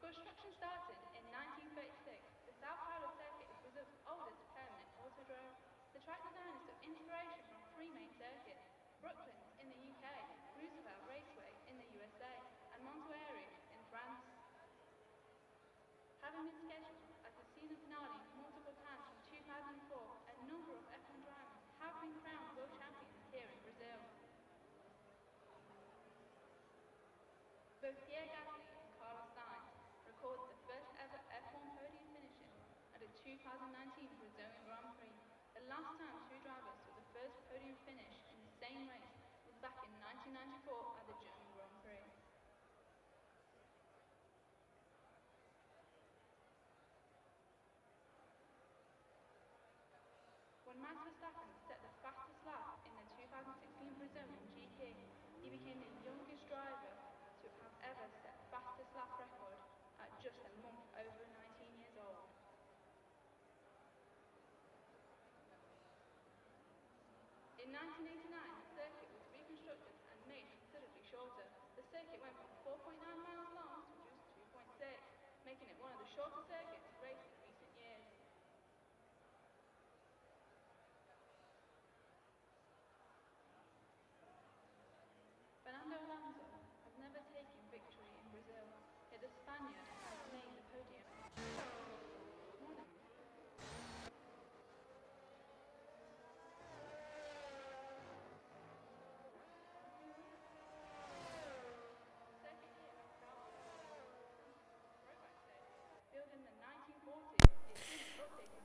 Construction started in 1936. The Sao Paulo circuit is Brazil's oldest permanent autodrome. The track designers took inspiration from three main circuits: Brooklands in the UK, Roosevelt Raceway in the USA, and Montoya in France. Having been scheduled as the season finale multiple times from 2004, a number of F1 drivers have been crowned world champions here in Brazil. Both Pierre Gasly and Carlos Sainz recorded the first ever F1 podium finishes at the 2019 Brazilian Grand Prix. The last time two drivers took the first podium finish in the same race was back in 1994 at the German Grand Prix. When Max Verstappen set the fastest lap in the 2016 Brazilian GP, he became the youngest driver to have ever set fastest lap record at just a month over 19 years old. In 1989, the circuit was reconstructed and made considerably shorter. The circuit went from 4.9 miles long to just 2.6, making it one of the shortest circuits raced in recent years. Fernando Alonso has never taken victory in Brazil, yet the Spaniard has made the podium.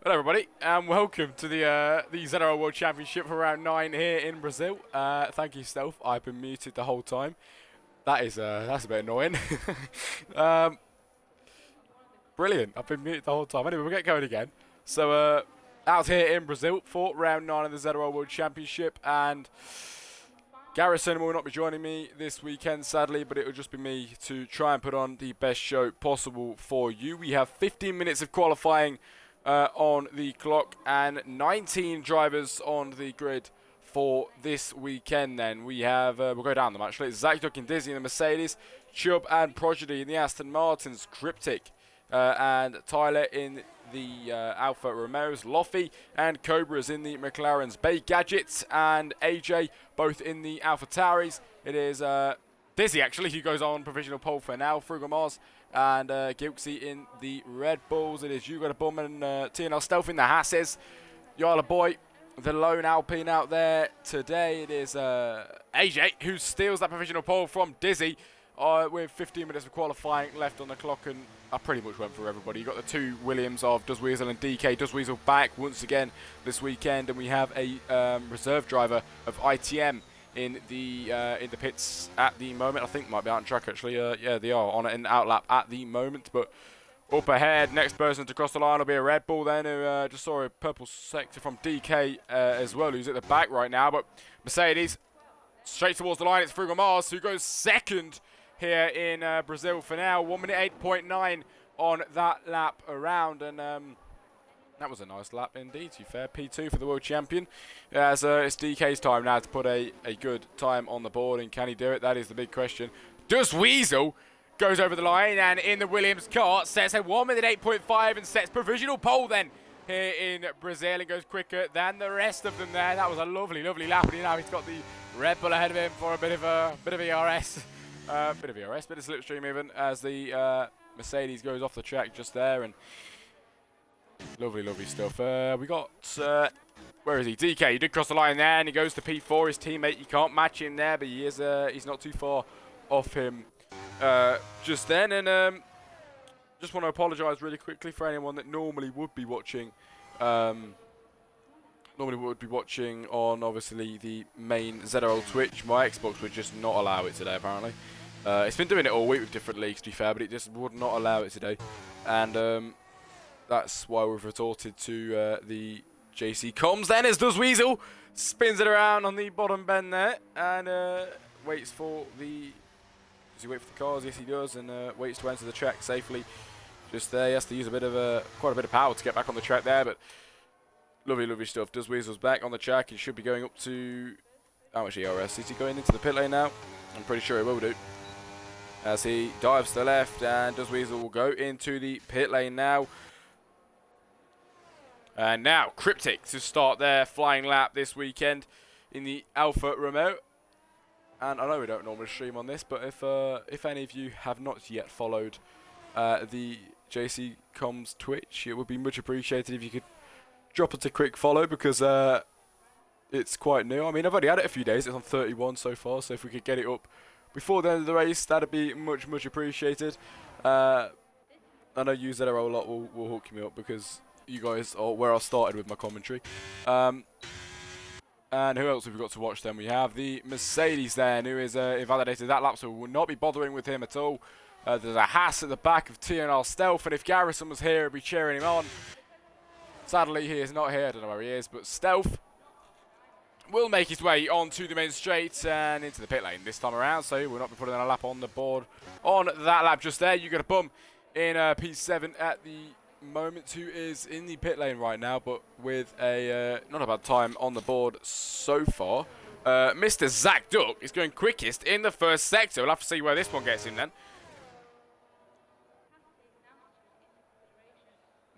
Hello everybody, and welcome to the ZRL World Championship for round 9 here in Brazil. Thank you, Stealth. I've been muted the whole time. That's a bit annoying. Brilliant. I've been muted the whole time. Anyway, we'll get going again. So out here in Brazil for round 9 of the ZRL World Championship, and Garrison will not be joining me this weekend, sadly, but it will just be me to try and put on the best show possible for you. We have 15 minutes of qualifying on the clock and 19 drivers on the grid for this weekend. Then we have, we'll go down them actually. Zach Duck and Dizzy in the Mercedes, Chubb and Prodigy in the Aston Martins, Cryptic and Tyler in the Alfa Romeos, Loffy and Cobras in the McLarens, Bay Gadgets and AJ both in the Alfa Tauris. It is Dizzy actually who goes on provisional pole for now, Frugal Mars and Gilksy in the Red Bulls. It is Hugo de Bum and TNL Stealth in the Hasses. Yala Boy, the lone Alpine out there today. It is AJ who steals that provisional pole from Dizzy with 15 minutes of qualifying left on the clock, and I pretty much went for everybody. You got the two Williams of Does Weasel and DK. Does Weasel back once again this weekend, and we have a reserve driver of ITM in the pits at the moment. I think might be out on track actually. Yeah, they are on an out lap at the moment. But up ahead, next person to cross the line will be a Red Bull then, who just saw a purple sector from DK as well, who's at the back right now. But Mercedes straight towards the line. It's Frugal Mars who goes second here in Brazil for now. 1 minute 8.9 on that lap around, and that was a nice lap indeed, to be fair. P2 for the world champion. As it's DK's time now to put a good time on the board, and can he do it? That is the big question. Does Weasel goes over the line, and in the Williams car sets a 1 minute 8.5 and sets provisional pole then here in Brazil, and goes quicker than the rest of them there. That was a lovely lap, and now he's got the Red Bull ahead of him for a bit of ERS. Bit of slipstream even, as the Mercedes goes off the track just there, and lovely stuff. We got, where is he? DK, he did cross the line there, and he goes to P4. His teammate, you can't match him there, but he is, he's not too far off him just then. And just want to apologise really quickly for anyone that normally would be watching, on obviously the main ZRL Twitch. My Xbox would just not allow it today, apparently. It's been doing it all week with different leagues, to be fair, but it just would not allow it today. And that's why we've resorted to the JC Comms then, as Does Weasel spins it around on the bottom bend there, and waits for the... Does he wait for the cars? Yes, he does, and waits to enter the track safely. Just there, he has to use quite a bit of power to get back on the track there, but lovely stuff. Does Weasel's back on the track. He should be going up to... How much ERS? Is he going into the pit lane now? I'm pretty sure he will do. as he dives to the left, and Does Weasel will go into the pit lane now. And now Cryptic to start their flying lap this weekend in the Alpha remote. And I know we don't normally stream on this, but if any of you have not yet followed the JC Comms Twitch, it would be much appreciated if you could drop us a quick follow, because it's quite new. I mean, I've only had it a few days. It's on 31 so far, so if we could get it up before the end of the race, that'd be much appreciated. I know you ZRL a lot will hook me up, because you guys are where I started with my commentary. And who else have we got to watch then? We have the Mercedes then, who is invalidated that lap, so we will not be bothering with him at all. There's a Haas at the back of TNR Stealth, and if Garrison was here, I'd be cheering him on. Sadly, he is not here. I don't know where he is, but Stealth will make his way onto the main straight and into the pit lane this time around, so we'll not be putting a lap on the board on that lap just there. You got a bum in P7 at the moment, who is in the pit lane right now, but with a not a bad time on the board so far. Mr. Zach Duck is going quickest in the first sector. We'll have to see where this one gets him then.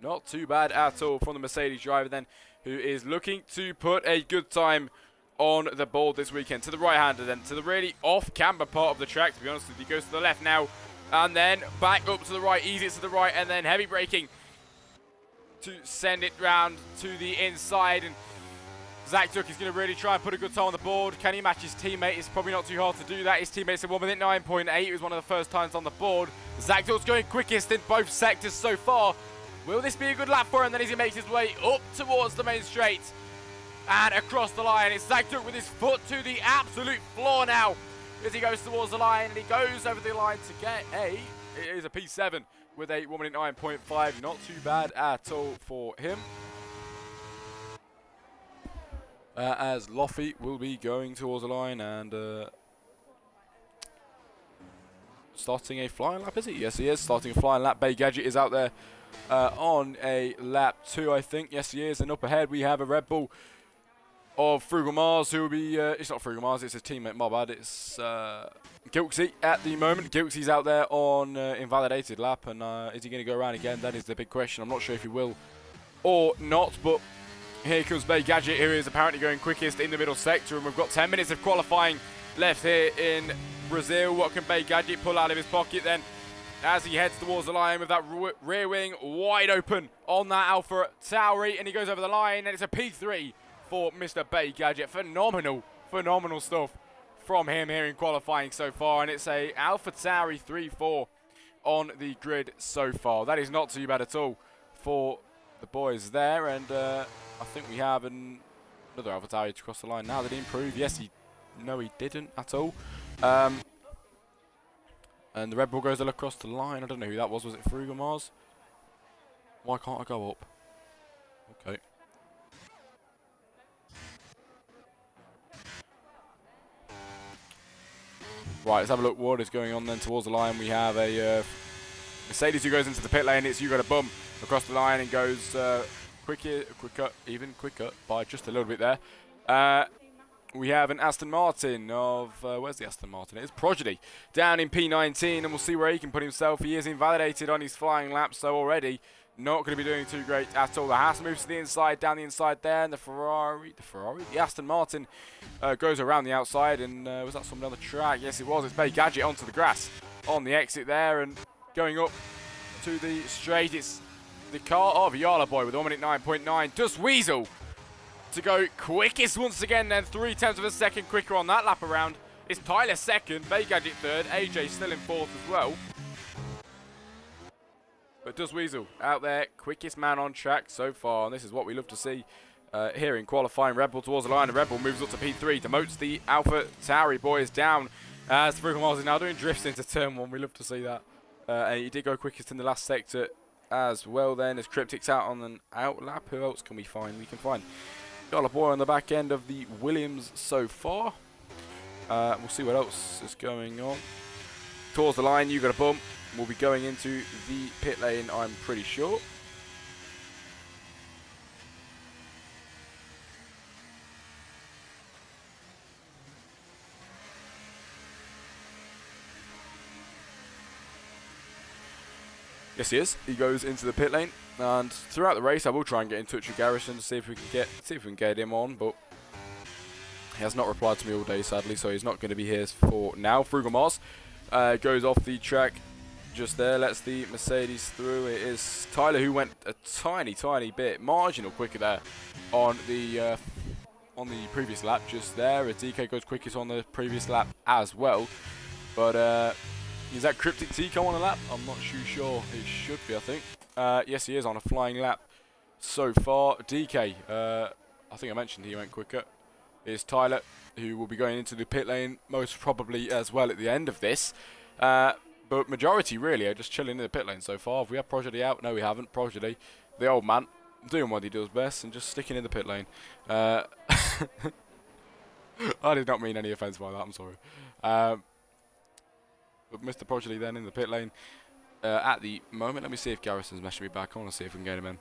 Not too bad at all from the Mercedes driver then, who is looking to put a good time on the board this weekend. To the right-hander then, to the really off-camber part of the track, to be honest with you. He goes to the left now, and then back up to the right, easy to the right, and then heavy braking to send it round to the inside. And Zach Duck is going to really try and put a good time on the board. Can he match his teammate? It's probably not too hard to do that. His teammate's at 1 minute 9.8. It was one of the first times on the board. Zach Duck's going quickest in both sectors so far. Will this be a good lap for him? Then as he makes his way up towards the main straight and across the line. It's Zach Duck with his foot to the absolute floor now as he goes towards the line, and he goes over the line to get it is a P7 with a 1 minute 9.5. Not too bad at all for him. As Loffy will be going towards the line and starting a flying lap, is he? Yes, he is starting a flying lap. Bay Gadget is out there on a lap 2, I think. Yes, he is. And up ahead we have a Red Bull of Frugal Mars, who will be, it's not Frugal Mars, it's his teammate, my bad. It's Gilksy at the moment. Gilksy's out there on invalidated lap, and is he going to go around again? That is the big question. I'm not sure if he will or not, but here comes Bay Gadget, who is apparently going quickest in the middle sector, and we've got 10 minutes of qualifying left here in Brazil. What can Bay Gadget pull out of his pocket then as he heads towards the line with that rear wing wide open on that Alpha Tauri, and he goes over the line, and it's a P3 for Mr. Bay Gadget. Phenomenal stuff from him here in qualifying so far, and it's a Alpha Tauri 3-4 on the grid so far. That is not too bad at all for the boys there, and I think we have another Alpha Tauri to cross the line now. Did he improve? Yes, no, he didn't at all. And the Red Bull goes across the line. I don't know who that was. Was it Frugal Mars? Why can't I go up? Okay. Right, let's have a look what is going on then towards the line. We have a Mercedes who goes into the pit lane. It's You Got a Bum across the line and goes even quicker by just a little bit there. We have an Aston Martin of, where's the Aston Martin? It's Prodigy down in P19, and we'll see where he can put himself. He is invalidated on his flying lap, so already not going to be doing too great at all. The Haas moves to the inside, down the inside there, and the Aston Martin goes around the outside, and was that someone on the track? Yes, it was. It's Bay Gadget onto the grass on the exit there, and going up to the straight, it's the car of Yala Boy with 1 minute 9.9. Does Weasel to go quickest once again then, 0.3 of a second quicker on that lap around. It's Tyler second, Bay Gadget third, AJ still in fourth as well. But Does Weasel out there, quickest man on track so far, and this is what we love to see here in qualifying. Red Bull towards the line, and Red Bull moves up to P3, demotes the Alpha Tauri boys down as Frugal Mars is now doing drifts into turn 1. We love to see that. And he did go quickest in the last sector as well then, as Cryptic's out on an out lap. Who else can we find? We can find Got a boy on the back end of the Williams so far. We'll see what else is going on. Towards the line, You Got a Bump. We'll be going into the pit lane, I'm pretty sure. Yes, he is. He goes into the pit lane, and throughout the race, I will try and get in touch with Garrison to see if we can get him on, but he has not replied to me all day, sadly, so he's not going to be here for now. Frugal Mars goes off the track just there, lets the Mercedes through. It is Tyler who went a tiny bit marginal quicker there on the previous lap just there. DK goes quickest on the previous lap as well, but is that Cryptic Tico on a lap? I'm not too sure. It should be, I think. Yes, he is on a flying lap so far. DK, I think I mentioned he went quicker. It's Tyler, who will be going into the pit lane most probably as well at the end of this. But majority really are just chilling in the pit lane so far. Have we had Prodigy out? No, we haven't. Prodigy, the old man, doing what he does best and just sticking in the pit lane. I did not mean any offence by that, I'm sorry. But Mr. Prodigy then in the pit lane at the moment. Let me see if Garrison's meshing me back on and see if we can get him in.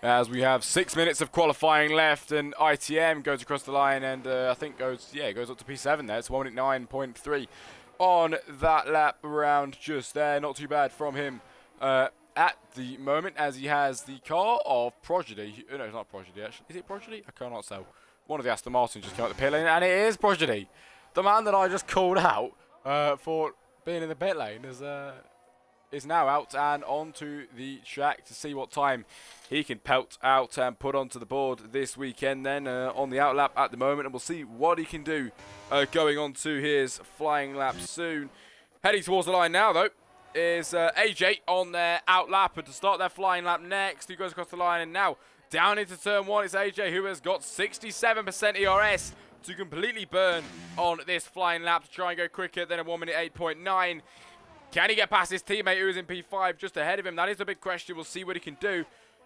As we have 6 minutes of qualifying left, and ITM goes across the line, and I think goes up to P7 there. It's 1:09.3 on that lap around just there. Not too bad from him at the moment, as he has the car of Prodigy. No, it's not Prodigy actually. Is it Prodigy? I cannot tell. One of the Aston Martins just came out the pit lane, and it is Prodigy, the man that I just called out for being in the pit lane. Is now out and onto the track to see what time he can pelt out and put onto the board this weekend then on the outlap at the moment, and we'll see what he can do going on to his flying lap soon. Heading towards the line now though is AJ on their outlap, and to start their flying lap next, he goes across the line, and now down into turn one, it's AJ who has got 67% ERS to completely burn on this flying lap to try and go quicker than a 1:08.9. Can he get past his teammate who is in P5 just ahead of him? That is the big question. We'll see what he can do.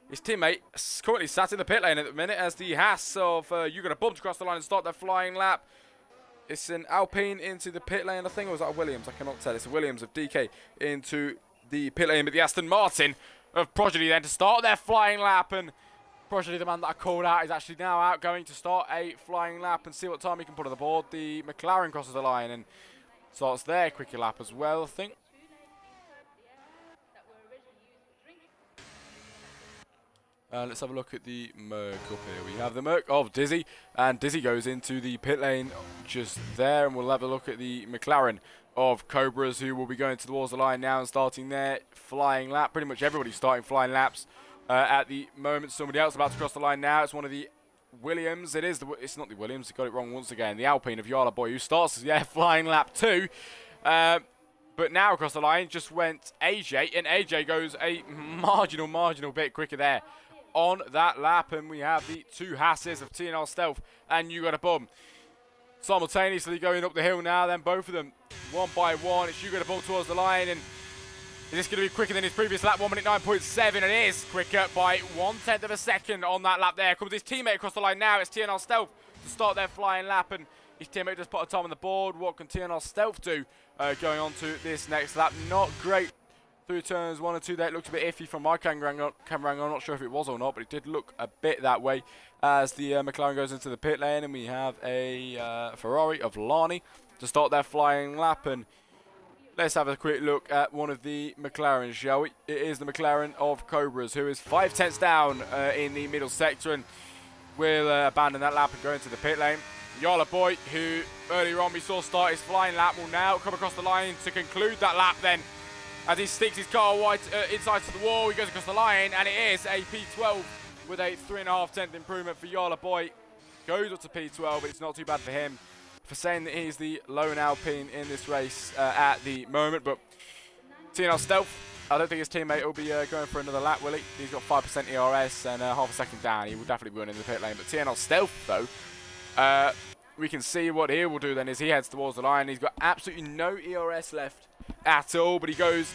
His teammate is currently sat in the pit lane at the minute as the Haas of you're going to bump across the line and start their flying lap. It's an Alpine into the pit lane, I think, or was that a Williams? I cannot tell. It's a Williams of DK into the pit lane, but the Aston Martin of Prodigy then to start their flying lap, and Prodigy, the man that I called out, is actually now out going to start a flying lap and see what time he can put on the board. The McLaren crosses the line and starts their quicker lap as well, I think. Let's have a look at the Merc up here. We have the Merc of Dizzy, and Dizzy goes into the pit lane just there, and we'll have a look at the McLaren of Cobras, who will be going towards the line now and starting their flying lap. Pretty much everybody's starting flying laps at the moment. Somebody else about to cross the line now. It's one of the Williams. It's not the Williams. He got it wrong once again. The Alpine of Yala Boy, who starts flying lap 2. But now across the line just went AJ, and AJ goes a marginal bit quicker there on that lap, and we have the two Hasses of TNL Stealth and You Got a Bum simultaneously going up the hill now. Then both of them one by one. It's You Got a Bum towards the line, and is this going to be quicker than his previous lap? 1:09.7. It is quicker by 1/10 of a second on that lap there. Comes his teammate across the line now. It's TNL Stealth to start their flying lap, and his teammate just put a time on the board. What can TNL Stealth do going on to this next lap? Not great through turns 1 and 2 there. It looked a bit iffy from my camera angle. I'm not sure if it was or not, but it did look a bit that way as the McLaren goes into the pit lane, and we have a Ferrari of Lani to start their flying lap. And let's have a quick look at one of the McLarens, shall we? It is the McLaren of Cobras, who is 5/10 down in the middle sector, and will abandon that lap and go into the pit lane. Yala Boy, who earlier on we saw start his flying lap, will now come across the line to conclude that lap then. As he sticks his car inside to the wall, he goes across the line, and it is a P12 with a 3.5 improvement for Yala Boy. Goes up to P12, but it's not too bad for him for saying that he's the lone Alpine in this race at the moment. But TNL Stealth, I don't think his teammate will be going for another lap, will he? He's got 5% ERS and half a second down. He will definitely be going in the pit lane. But TNL Stealth, though, we can see what he will do then is he heads towards the line. He's got absolutely no ERS left at all, but he goes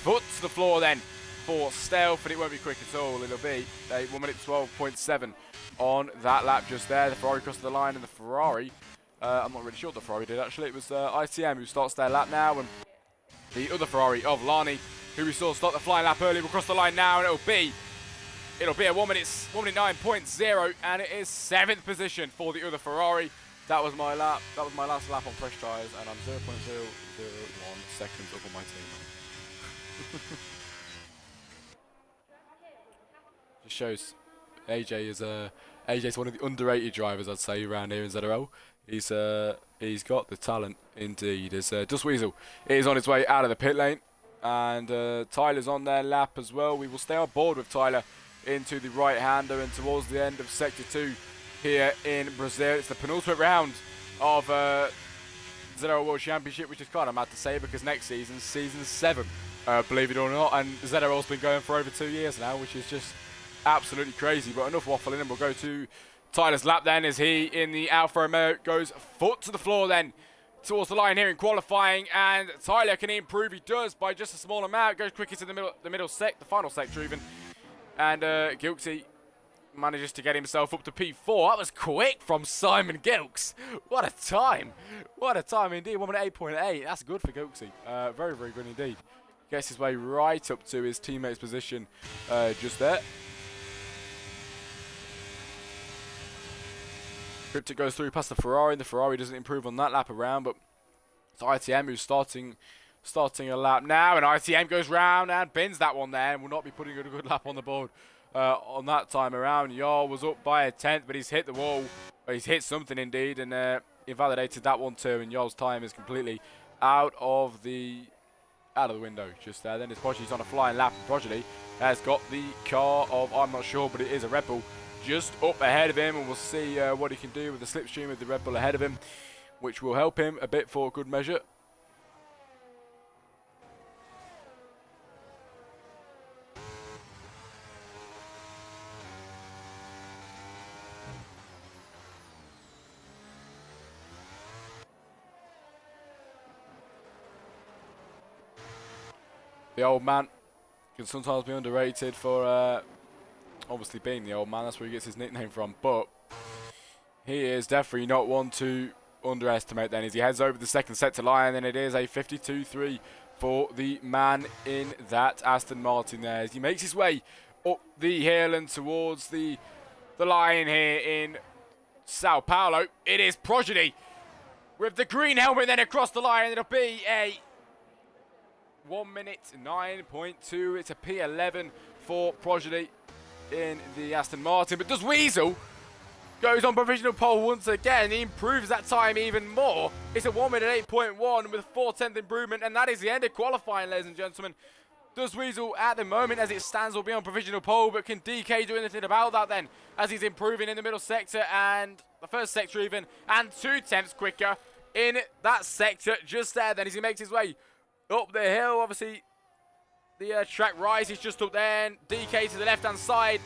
foot to the floor then for Stealth, but it won't be quick at all. It'll be a 1:12.7 on that lap just there. The Ferrari crossed the line, and the Ferrari, I'm not really sure what the Ferrari did actually. It was ITM who starts their lap now, and the other Ferrari of Lani who we saw start the flying lap earlier, will cross the line now, and it'll be a 1 minute 9.0, and it is 7th position for the other Ferrari. That was my lap. That was my last lap on fresh tyres, and I'm 0.001 seconds up on my team. Just shows AJ's one of the underrated drivers, I'd say, around here in ZRL. He's got the talent indeed. As Dust Weasel is on his way out of the pit lane, and Tyler's on their lap as well. We will stay on board with Tyler into the right-hander and towards the end of Sector 2 here in Brazil. It's the penultimate round of ZRL World Championship, which is kind of mad to say because next season's season 7, believe it or not, and ZRL's been going for over 2 years now, which is just absolutely crazy. But enough waffling, and we'll go to Tyler's lap then, as he in the Alfa Romeo goes foot to the floor then towards the line here in qualifying, and Tyler, can he improve? He does by just a small amount. Goes quickest in the final sector even, and Gilksy manages to get himself up to P4. That was quick from Simon Gilks. What a time! What a time indeed. 1 minute 8.8. That's good for Gilksy. Very, very good indeed. Gets his way right up to his teammate's position just there. Cryptic goes through past the Ferrari, and the Ferrari doesn't improve on that lap around, but it's ITM who's starting a lap now, and ITM goes round and bins that one there, and will not be putting a good lap on the board on that time around. Jarl was up by a 10th, but he's hit the wall. He's hit something indeed, and invalidated that one too, and Jarl's time is completely out of the window just there. Then his Prodigy's on a flying lap, and Prodigy has got the car of, I'm not sure, but it is a Red Bull just up ahead of him, and we'll see what he can do with the slipstream of the Red Bull ahead of him, which will help him a bit for good measure. The old man can sometimes be underrated for obviously being the old man. That's where he gets his nickname from, but he is definitely not one to underestimate then, as he heads over the second sector line, and it is a 52.3 for the man in that Aston Martin there, as he makes his way up the hill and towards the line here in Sao Paulo. It is Prodigy with the green helmet then across the line. It'll be a 1 minute 9.2. It's a P11 for Prodigy in the Aston Martin, but does Weasel goes on provisional pole once again. He improves that time even more. It's a 1 minute 8.1 with a 4/10 improvement, and that is the end of qualifying, ladies and gentlemen. Does Weasel at the moment, as it stands, will be on provisional pole, but can DK do anything about that then, as he's improving in the middle sector and the first sector even, and 2/10 quicker in that sector just there then, as he makes his way up the hill. Obviously the track rises just up there, and DK to the left-hand side.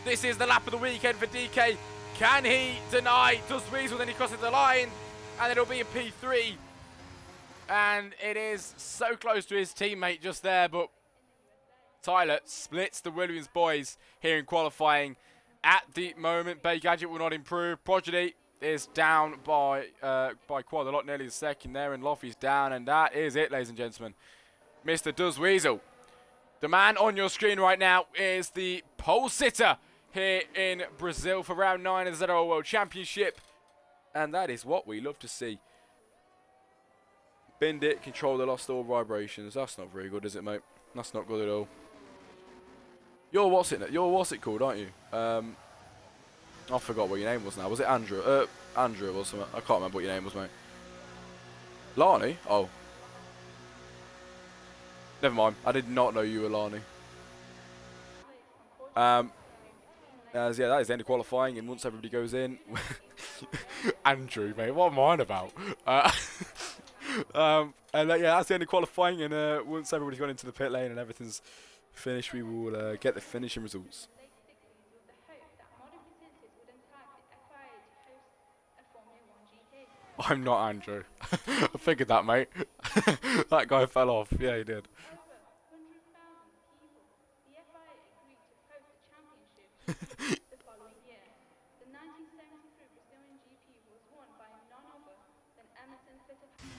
This is the lap of the weekend for DK. Can he deny Dust Weasel? Then he crosses the line, and it'll be a P3. And it is so close to his teammate just there, but Tyler splits the Williams boys here in qualifying at the moment. Bay Gadget will not improve. Prodigy is down by quite a lot, nearly a second there, and Loffy's down, and that is it, ladies and gentlemen. Mr. Dust Weasel. The man on your screen right now is the pole sitter here in Brazil for round 9 of the ZRL World Championship, and that is what we love to see. Binned it, control the lost all vibrations. That's not very good, is it, mate? That's not good at all. You're what's it called, aren't you? I forgot what your name was now. Was it Andrew? Andrew or something. I can't remember what your name was, mate. Lani? Oh. Never mind. I did not know you were Lani. Yeah, that is the end of qualifying, and once everybody goes in... Andrew, mate, what am I on about? And yeah, that's the end of qualifying, and once everybody's gone into the pit lane and everything's finished, we will get the finishing results. I'm not Andrew. I figured that, mate. That guy fell off. Yeah, he did. The following year, the 1973 Brazilian GP was won by none other than Emerson Fittipaldi.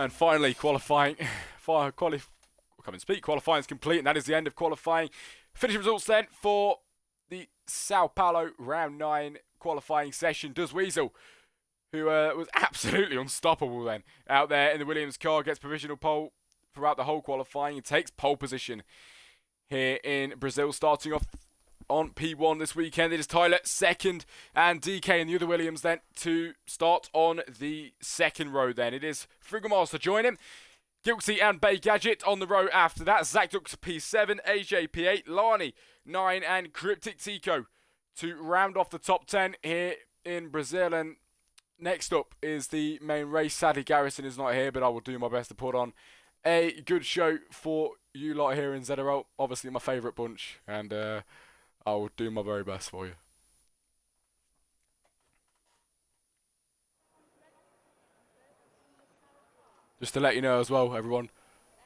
And finally, qualifying. Qualifying is complete, and that is the end of qualifying. Finish results then for the Sao Paulo round 9 qualifying session. Does Weasel, who was absolutely unstoppable then out there in the Williams car, gets provisional pole throughout the whole qualifying and takes pole position here in Brazil, starting off on P1 this weekend. It is Tyler second, and DK and the other Williams then to start on the second row then. It is Frugomars to join him. Gilksy and Bay Gadget on the row after that. Zach Dux P7, AJ P8, Lani 9, and Cryptic Tico to round off the top 10 here in Brazil. And next up is the main race. Sadly, Garrison is not here, but I will do my best to put on a good show for you lot here in ZRL. Obviously, my favourite bunch, and I will do my very best for you. Just to let you know as well, everyone,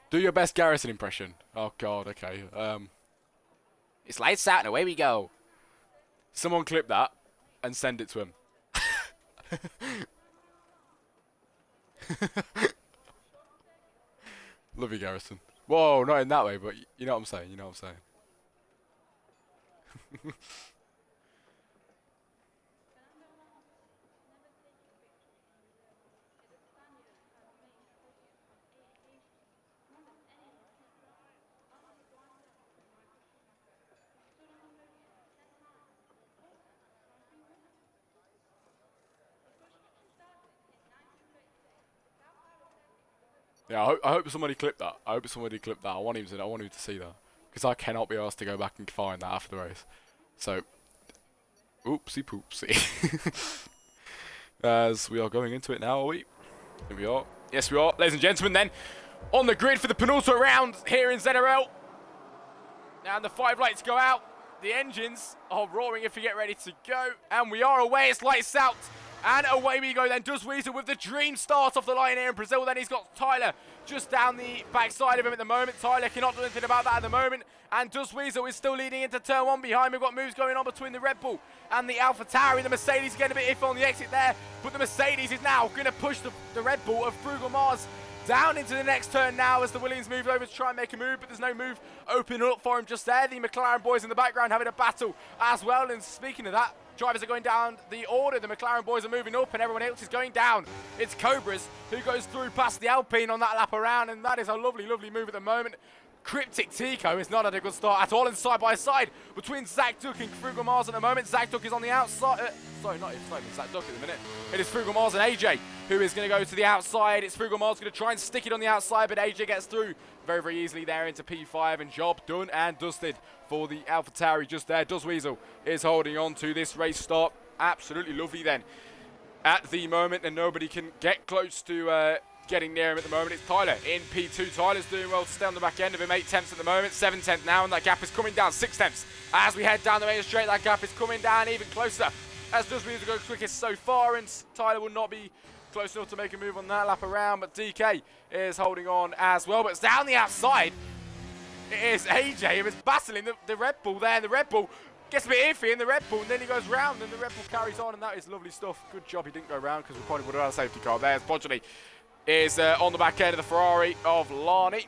do your best Garrison impression. Oh God, okay. It's lights out and away we go. Someone clip that and send it to him. Love you, Garrison. Whoa, not in that way, but you know what I'm saying. You know what I'm saying. Yeah, I hope somebody clipped that. I hope somebody clipped that. I want him to see that, because I cannot be asked to go back and find that after the race. So, oopsie poopsie. As we are going into it now, are we? Here we are. Yes, we are. Ladies and gentlemen, then, on the grid for the penultimate round here in ZRL. Now the 5 lights go out. The engines are roaring if we get ready to go. And we are away. It's lights out. And away we go then. Does Weasel with the dream start off the line here in Brazil. Then he's got Tyler just down the backside of him at the moment. Tyler cannot do anything about that at the moment. And Does Weasel is still leading into turn 1 behind. We've got moves going on between the Red Bull and the AlphaTauri. The Mercedes is getting a bit iffy on the exit there. But the Mercedes is now going to push the Red Bull of Frugal Mars down into the next turn now as the Williams move over to try and make a move, but there's no move opening up for him just there. The McLaren boys in the background having a battle as well. And speaking of that, drivers are going down the order. The McLaren boys are moving up and everyone else is going down. It's Cobras who goes through past the Alpine on that lap around, and that is a lovely, lovely move at the moment. Cryptic Tico is not at a good start at all, and side by side between Zach Duck and Frugal Mars at the moment. Zach Duck is on the outside. Sorry, not even Zach Duck at the minute. It is Frugal Mars and AJ who is going to go to the outside. It's Frugal Mars going to try and stick it on the outside, but AJ gets through very, very easily there into P5, and job done and dusted for the AlphaTauri just there. Does Weasel is holding on to this race start. Absolutely lovely then at the moment, and nobody can get close to getting near him at the moment. It's Tyler in P2. Tyler's doing well to stay on the back end of him. 8 tenths at the moment, 7 tenths now, and that gap is coming down. 6 tenths as we head down the main straight. That gap is coming down even closer as Does Weasel go quickest so far, and Tyler will not be close enough to make a move on that lap around, but DK is holding on as well. But it's down the outside. It is AJ who is battling the Red Bull there, and the Red Bull gets a bit iffy in the Red Bull, and then he goes round, and the Red Bull carries on, and that is lovely stuff. Good job he didn't go round, because we probably would have had a safety car there. Podgely is on the back end of the Ferrari of Lani.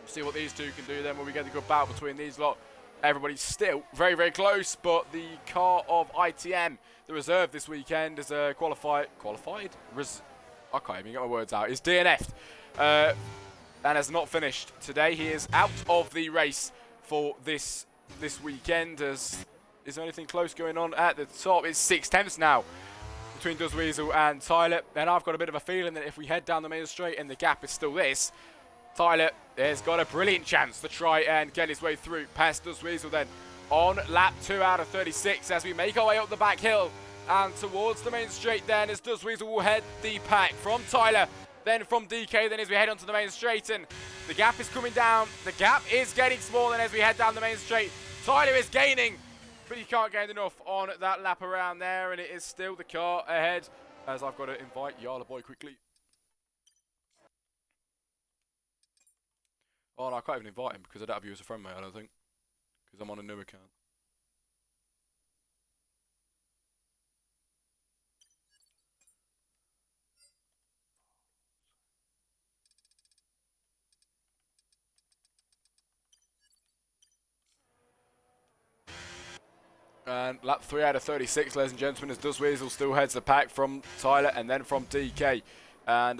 See what these two can do then when we get a good battle between these lot. Everybody's still very, very close, but the car of ITM, the reserve this weekend, is qualified? I can't even get my words out. Is DNF'd and has not finished today. He is out of the race for this weekend. Is there anything close going on at the top? It's 6 tenths now between Does Weasel and Tyler, and I've got a bit of a feeling that if we head down the main straight and the gap is still this, Tyler has got a brilliant chance to try and get his way through past Does Weasel then on lap 2 out of 36 as we make our way up the back hill and towards the main straight then, as Does Weasel will head the pack from Tyler, then from DK, then as we head onto the main straight, and the gap is coming down. The gap is getting smaller as we head down the main straight. Tyler is gaining, but he can't gain enough on that lap around there, and it is still the car ahead as I've got to invite Yala Boy quickly. Oh, no, I can't even invite him because I don't have you as a friend, mate, I don't think. Because I'm on a new account. And lap 3 out of 36, ladies and gentlemen, as Does Weasel still heads the pack from Tyler and then from DK. And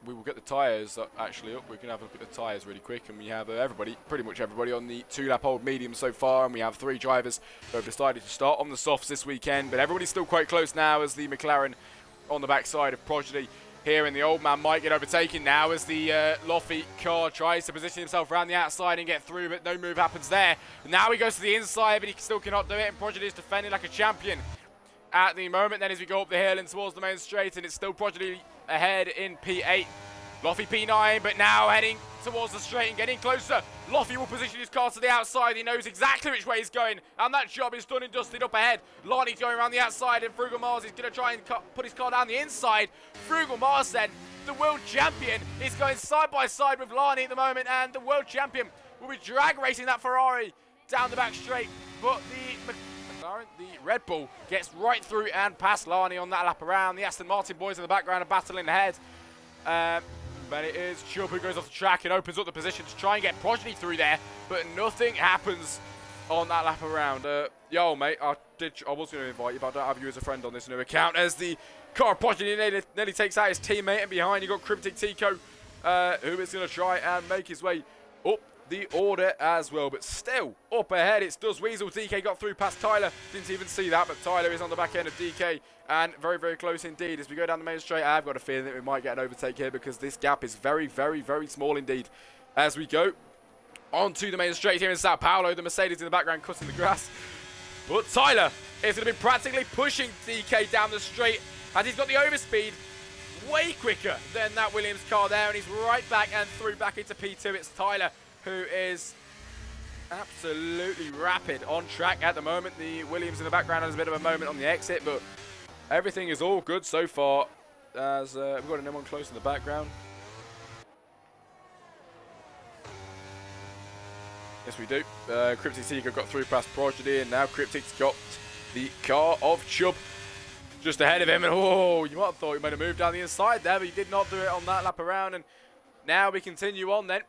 we will get the tyres actually up. We can have a look at the tyres really quick. And we have everybody, pretty much everybody, on the 2-lap old medium so far. And we have 3 drivers who have decided to start on the softs this weekend. But everybody's still quite close now, as the McLaren on the backside of Prodigy here, and the old man might get overtaken now as the Loffy car tries to position himself around the outside and get through, but no move happens there. And now he goes to the inside, but he still cannot do it, and Prodigy is defending like a champion at the moment. Then as we go up the hill and towards the main straight, and it's still Prodigy ahead in P8. Loffy P9, but now heading towards the straight and getting closer. Loffy will position his car to the outside. He knows exactly which way he's going, and that job is done and dusted up ahead. Lonnie's going around the outside, and Frugal Mars is going to try and put his car down the inside. Frugal Mars then, the world champion, is going side by side with Lonnie at the moment, and the world champion will be drag racing that Ferrari down the back straight. But the Red Bull gets right through and past Lonnie on that lap around. The Aston Martin boys in the background are battling ahead. But it is Chubb who goes off the track and opens up the position to try and get Prodigy through there, but nothing happens on that lap around. Yo, mate, I was going to invite you, but I don't have you as a friend on this new account, as the car of Prodigy nearly takes out his teammate, and behind you got Cryptic Tico, who is going to try and make his way up the order as well. But still, up ahead, it's Does Weasel. DK got through past Tyler. Didn't even see that, but Tyler is on the back end of DK. And very, very close indeed. As we go down the main straight, I've got a feeling that we might get an overtake here, because this gap is very, very, very small indeed. As we go onto the main straight here in Sao Paulo, the Mercedes in the background cutting the grass. But Tyler is going to be practically pushing DK down the straight, as he's got the overspeed way quicker than that Williams car there, and he's right back and through back into P2. It's Tyler who is absolutely rapid on track at the moment. The Williams in the background has a bit of a moment on the exit, but everything is all good so far, as we've got anyone close in the background. Yes, we do. Cryptic Seeker got through past Prodigy, and now Cryptic's got the car of Chubb just ahead of him. And oh, you might have thought he made a move down the inside there, but he did not do it on that lap around. And now we continue on then.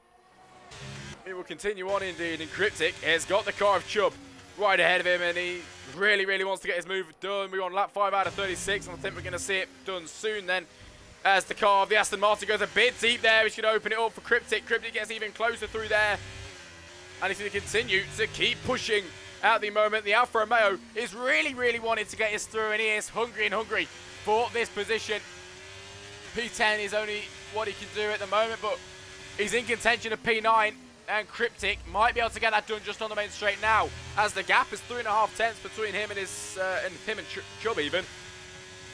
We will continue on indeed, and Cryptic has got the car of Chubb right ahead of him, and he really, really wants to get his move done. We're on lap 5 out of 36, and I think we're going to see it done soon then, as the car of the Aston Martin goes a bit deep there. He's going to open it up for Cryptic. Cryptic gets even closer through there, and he's going to continue to keep pushing at the moment. The Alfa Romeo is really, really wanting to get his through, and he is hungry and hungry for this position. P10 is only what he can do at the moment, but he's in contention of P9. And Cryptic might be able to get that done just on the main straight now, as the gap is 3.5 tenths between him and Chubb even.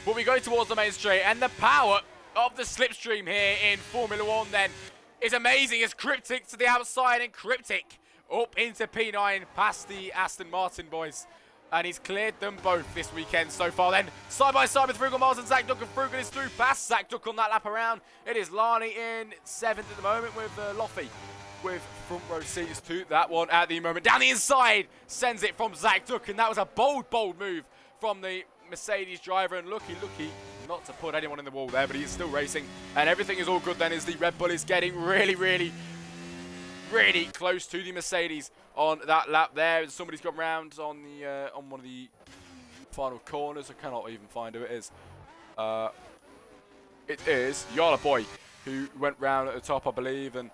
But we go towards the main straight, and the power of the slipstream here in Formula 1 then is amazing, as Cryptic to the outside, and Cryptic up into P9 past the Aston Martin boys. And he's cleared them both this weekend so far then. Side by side with Frugal Mars and Zach Duck, and Frugal is through past Zach Duck on that lap around. It is Lani in 7th at the moment, with Loffy with front row seats to that one at the moment. Down the inside, sends it from Zach Duck, and that was a bold, bold move from the Mercedes driver, and lucky not to put anyone in the wall there, but he's still racing, and everything is all good then, as the Red Bull is getting really, really, really close to the Mercedes on that lap there. Somebody's gone round on the on one of the final corners. I cannot even find who it is. It is Yala Boy who went round at the top, I believe, and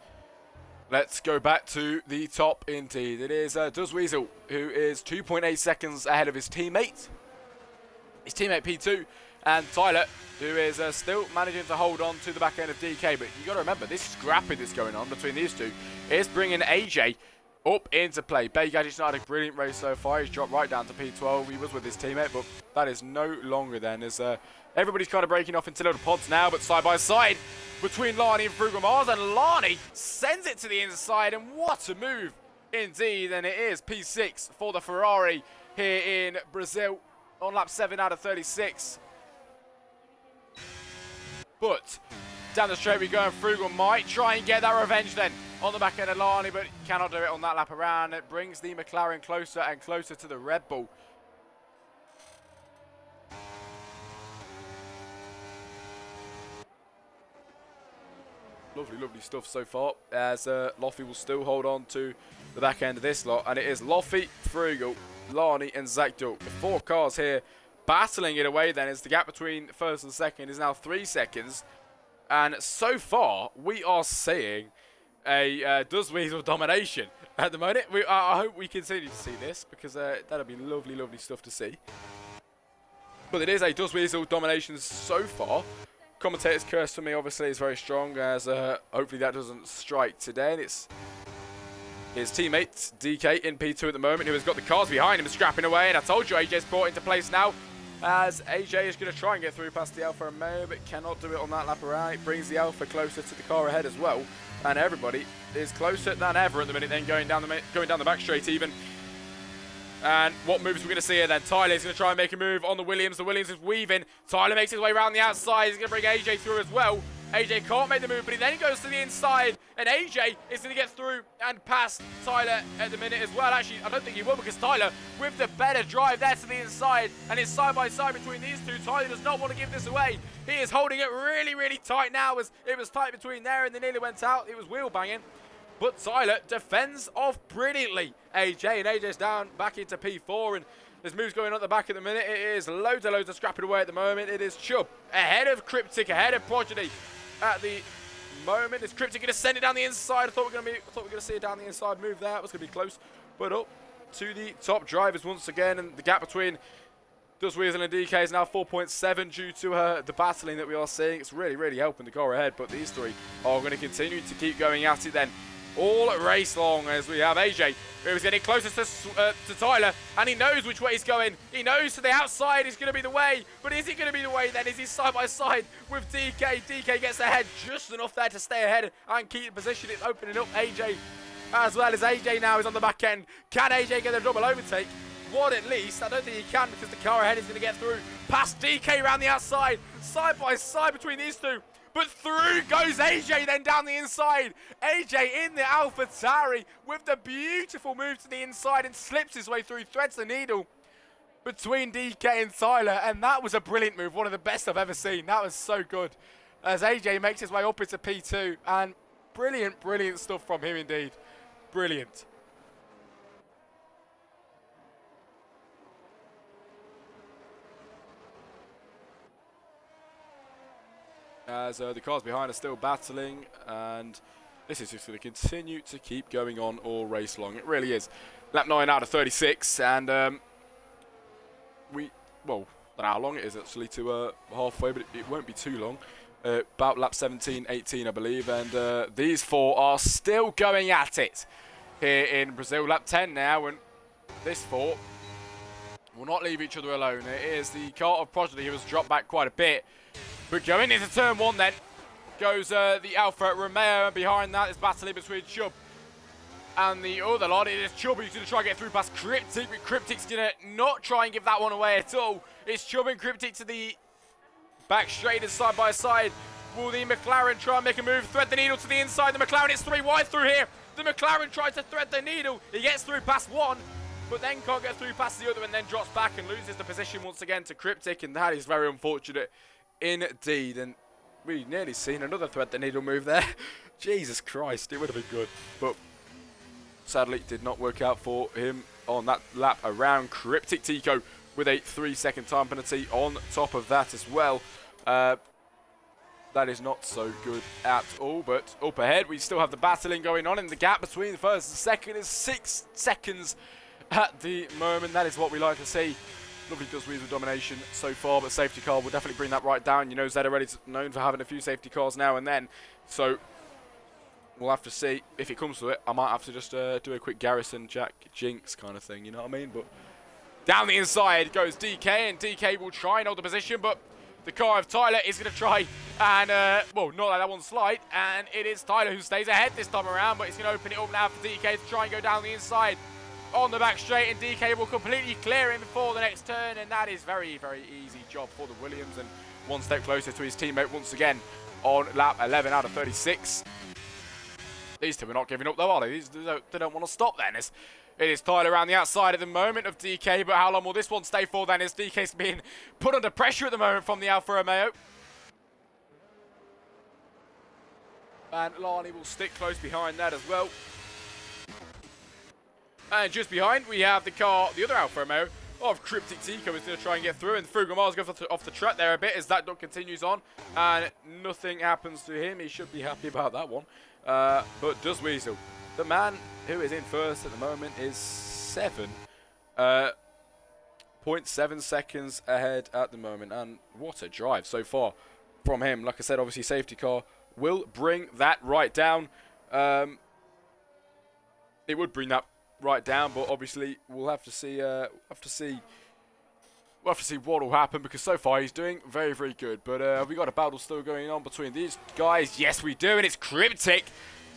let's go back to the top indeed. It is Does Weasel, who is 2.8 seconds ahead of his teammate. His teammate P2, and Tyler, who is still managing to hold on to the back end of DK. But you got to remember, this scrapping that's going on between these two is bringing AJ up into play. Bay Gadget's not had a brilliant race so far. He's dropped right down to P12. He was with his teammate, but that is no longer then, as everybody's kind of breaking off into little pods now, but side by side between Lani and Frugal Mars, and Lani sends it to the inside, and what a move indeed. And it is P6 for the Ferrari here in Brazil on lap 7 out of 36. But down the straight we go, and Frugal might try and get that revenge then on the back end of Lani, but cannot do it on that lap around. It brings the McLaren closer and closer to the Red Bull. Lovely, lovely stuff so far, as Loffy will still hold on to the back end of this lot, and it is Loffy, Frugal, Lani and Zach Duke. The 4 cars here battling it away then, as the gap between first and second is now 3 seconds. And so far, we are seeing a Weasel domination at the moment. I hope we continue to see this, because that'll be lovely, lovely stuff to see. But it is a Weasel domination so far. Commentator's curse for me, obviously, is very strong, as hopefully that doesn't strike today. And it's his teammate, DK, in P2 at the moment, who has got the cars behind him scrapping away. And I told you, AJ's brought into place now, as AJ is going to try and get through past the Alpha Romeo, but cannot do it on that lap around. It brings the Alpha closer to the car ahead as well, and everybody is closer than ever at the minute, then going down the back straight even. And what moves we're going to see here then? Tyler is going to try and make a move on the Williams. The Williams is weaving. Tyler makes his way around the outside. He's going to bring AJ through as well. AJ can't make the move, but he then goes to the inside, and AJ is going to get through and pass Tyler at the minute as well. Actually, I don't think he will, because Tyler, with the better drive there to the inside, and it's side by side between these two. Tyler does not want to give this away. He is holding it really, really tight now, as it was tight between there and they nearly went out. It was wheel banging, but Tyler defends off brilliantly AJ, and AJ's down back into P4, and there's moves going on at the back at the minute. It is loads of scrapping away at the moment. It is Chubb ahead of Cryptic, ahead of Prodigy. At the moment, is Cryptic going to send it down the inside? I thought we were going to see it down the inside move there. It was going to be close, but up to the top drivers once again, and the gap between Weasel and DK is now 4.7 due to the battling that we are seeing. It's really, really helping the car ahead, but these three are going to continue to keep going at it then all race long, as we have AJ, who is getting closer to Tyler, and he knows which way he's going. He knows to the outside is going to be the way, but is he going to be the way then? Is he side by side with DK? DK gets ahead just enough there to stay ahead and keep the position. It's opening up AJ, as well as AJ now is on the back end. Can AJ get a double overtake? One at least. I don't think he can, because the car ahead is going to get through past DK around the outside, side by side between these two. But through goes AJ then down the inside. AJ in the AlphaTauri with the beautiful move to the inside and slips his way through, threads the needle between DK and Tyler. And that was a brilliant move, one of the best I've ever seen. That was so good, as AJ makes his way up into P2. And brilliant, brilliant stuff from him indeed. Brilliant. As the cars behind are still battling, and this is just going to continue to keep going on all race long. It really is. Lap 9 out of 36, and well, I don't know how long it is actually to halfway, but it won't be too long. About lap 17, 18, I believe, and these 4 are still going at it here in Brazil. Lap 10 now, and this 4 will not leave each other alone. It is the car of Prodigy who has dropped back quite a bit. But going into turn 1 then, goes the Alfa Romeo, and behind that is battling between Chubb and the other lot. It is Chubb who's going to try and get through past Cryptic, but Cryptic's going to not try and give that one away at all. It's Chubb and Cryptic to the back straight and side by side. Will the McLaren try and make a move, thread the needle to the inside? The McLaren is 3 wide through here. The McLaren tries to thread the needle. He gets through past one, but then can't get through past the other, and then drops back and loses the position once again to Cryptic, and that is very unfortunate indeed. And we've nearly seen another thread the needle move there. Jesus Christ, it would have been good, but sadly did not work out for him on that lap around. Cryptic Tico with a 3-second time penalty on top of that as well. That is not so good at all, but up ahead we still have the battling going on, and the gap between the first and second is 6 seconds at the moment. That is what we like to see. Lovely Weasel domination so far, but safety car will definitely bring that right down. You know, ZRL is known for having a few safety cars now and then, so we'll have to see if it comes to it. I might have to just do a quick Garrison Jack Jinx kind of thing, you know what I mean? But down the inside goes DK, and DK will try and hold the position, but the car of Tyler is going to try and, well, not like that one slide, and it is Tyler who stays ahead this time around, but he's going to open it up now for DK to try and go down the inside on the back straight, and DK will completely clear him before the next turn, and that is very, very easy job for the Williams, and one step closer to his teammate once again on lap 11 out of 36. These two are not giving up though, are they? They don't want to stop then. It is Tyler around the outside at the moment of DK, but how long will this one stay for then, as DK's being put under pressure at the moment from the Alfa Romeo. And Lani will stick close behind that as well. And just behind, we have the car, the other Alfa Romeo of Cryptic Tico is going to try and get through. And Frugal Mars goes off the track there a bit as that duck continues on. And nothing happens to him. He should be happy about that one. But does Weasel. The man who is in first at the moment is 7.7 seconds ahead at the moment. And what a drive so far from him. Like I said, obviously safety car will bring that right down. It would bring that right down, but obviously we'll have to see. We'll have to see what will happen, because so far he's doing very, very good. But have we got a battle still going on between these guys? Yes, we do, and it's Cryptic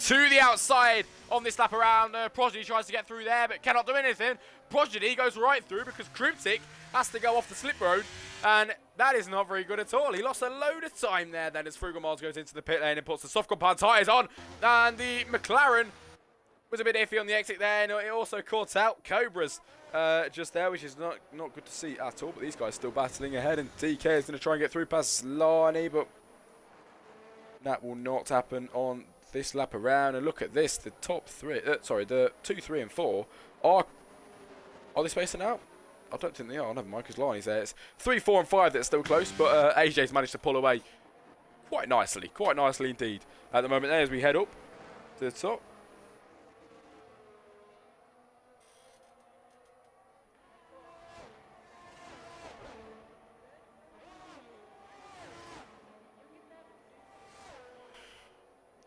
to the outside on this lap around. Prodigy tries to get through there, but cannot do anything. Prodigy goes right through because Cryptic has to go off the slip road, and that is not very good at all. He lost a load of time there then as Frugal Mars goes into the pit lane and puts the soft compound tyres on, and the McLaren was a bit iffy on the exit there, and it also caught out Cobras just there, which is not good to see at all. But these guys still battling ahead, and DK is going to try and get through past Lani, but that will not happen on this lap around. And look at this, the top three, the 2, 3 and 4 are they spacing out? I don't think they are. Never mind, because Lani's there. It's 3, 4 and 5 that are still close, but AJ's managed to pull away quite nicely indeed at the moment there as we head up to the top.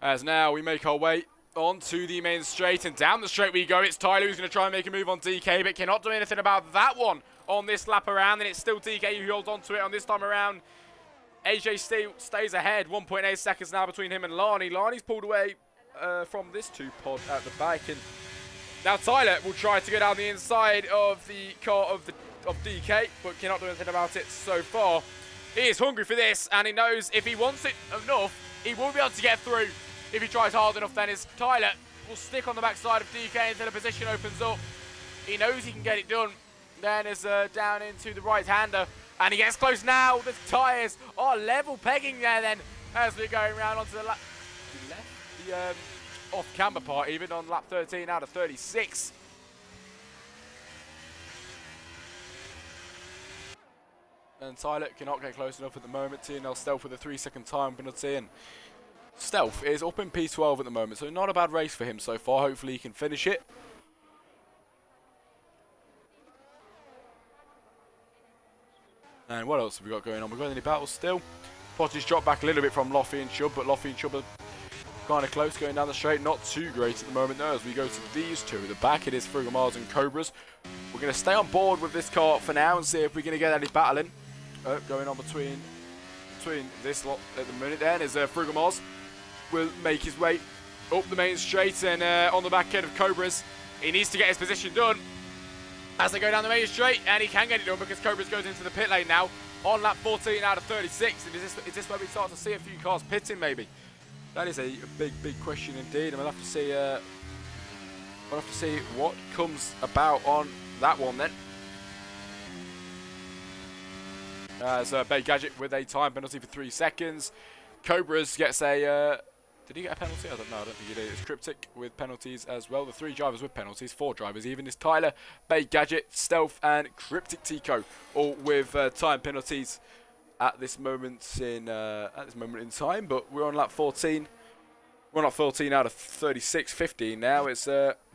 As now we make our way onto the main straight, and down the straight we go. It's Tyler who's going to try and make a move on DK, but cannot do anything about that one on this lap around. And it's still DK who holds on to it on this time around. AJ still stays ahead, 1.8 seconds now between him and Lani. Lani's pulled away from this 2 pod at the back, and now Tyler will try to go down the inside of the car of DK, but cannot do anything about it so far. He is hungry for this, and he knows if he wants it enough, he will be able to get through. If he tries hard enough, then his Tyler will stick on the backside of DK until the position opens up. He knows he can get it done. Then is down into the right-hander, and he gets close now. The tyres are level pegging there then as we're going around onto the lap. The off-camber part even on lap 13 out of 36. And Tyler cannot get close enough at the moment. TNL Stealth with a 3-second time penalty, and Stealth is up in P12 at the moment, so not a bad race for him so far. Hopefully he can finish it. And what else have we got going on? We've got any battles still. Potty's dropped back a little bit from Loffy and Chubb, but Loffy and Chubb are kind of close going down the straight. Not too great at the moment though, as we go to these two at the back. It is Frugal Mars and Cobras. We're going to stay on board with this car for now and see if we're going to get any battling going on between this lot at the minute. Then is Frugal Mars will make his way up the main straight, and on the back end of Cobras, he needs to get his position done as they go down the main straight, and he can get it done because Cobras goes into the pit lane now on lap 14 out of 36. And is this where we start to see a few cars pitting maybe? That is a big question indeed, and we'll have to see what comes about on that one then. As Bay Gadget with a time penalty for 3 seconds. Cobras gets a... did he get a penalty? I don't know. I don't think he did. It's Cryptic with penalties as well. The 3 drivers with penalties, 4 drivers even. It's Tyler, Bay Gadget, Stealth, and Cryptic Tico, all with time penalties at this moment in time. But we're on lap 14. We're on lap 14 out of 36, 15 now. It's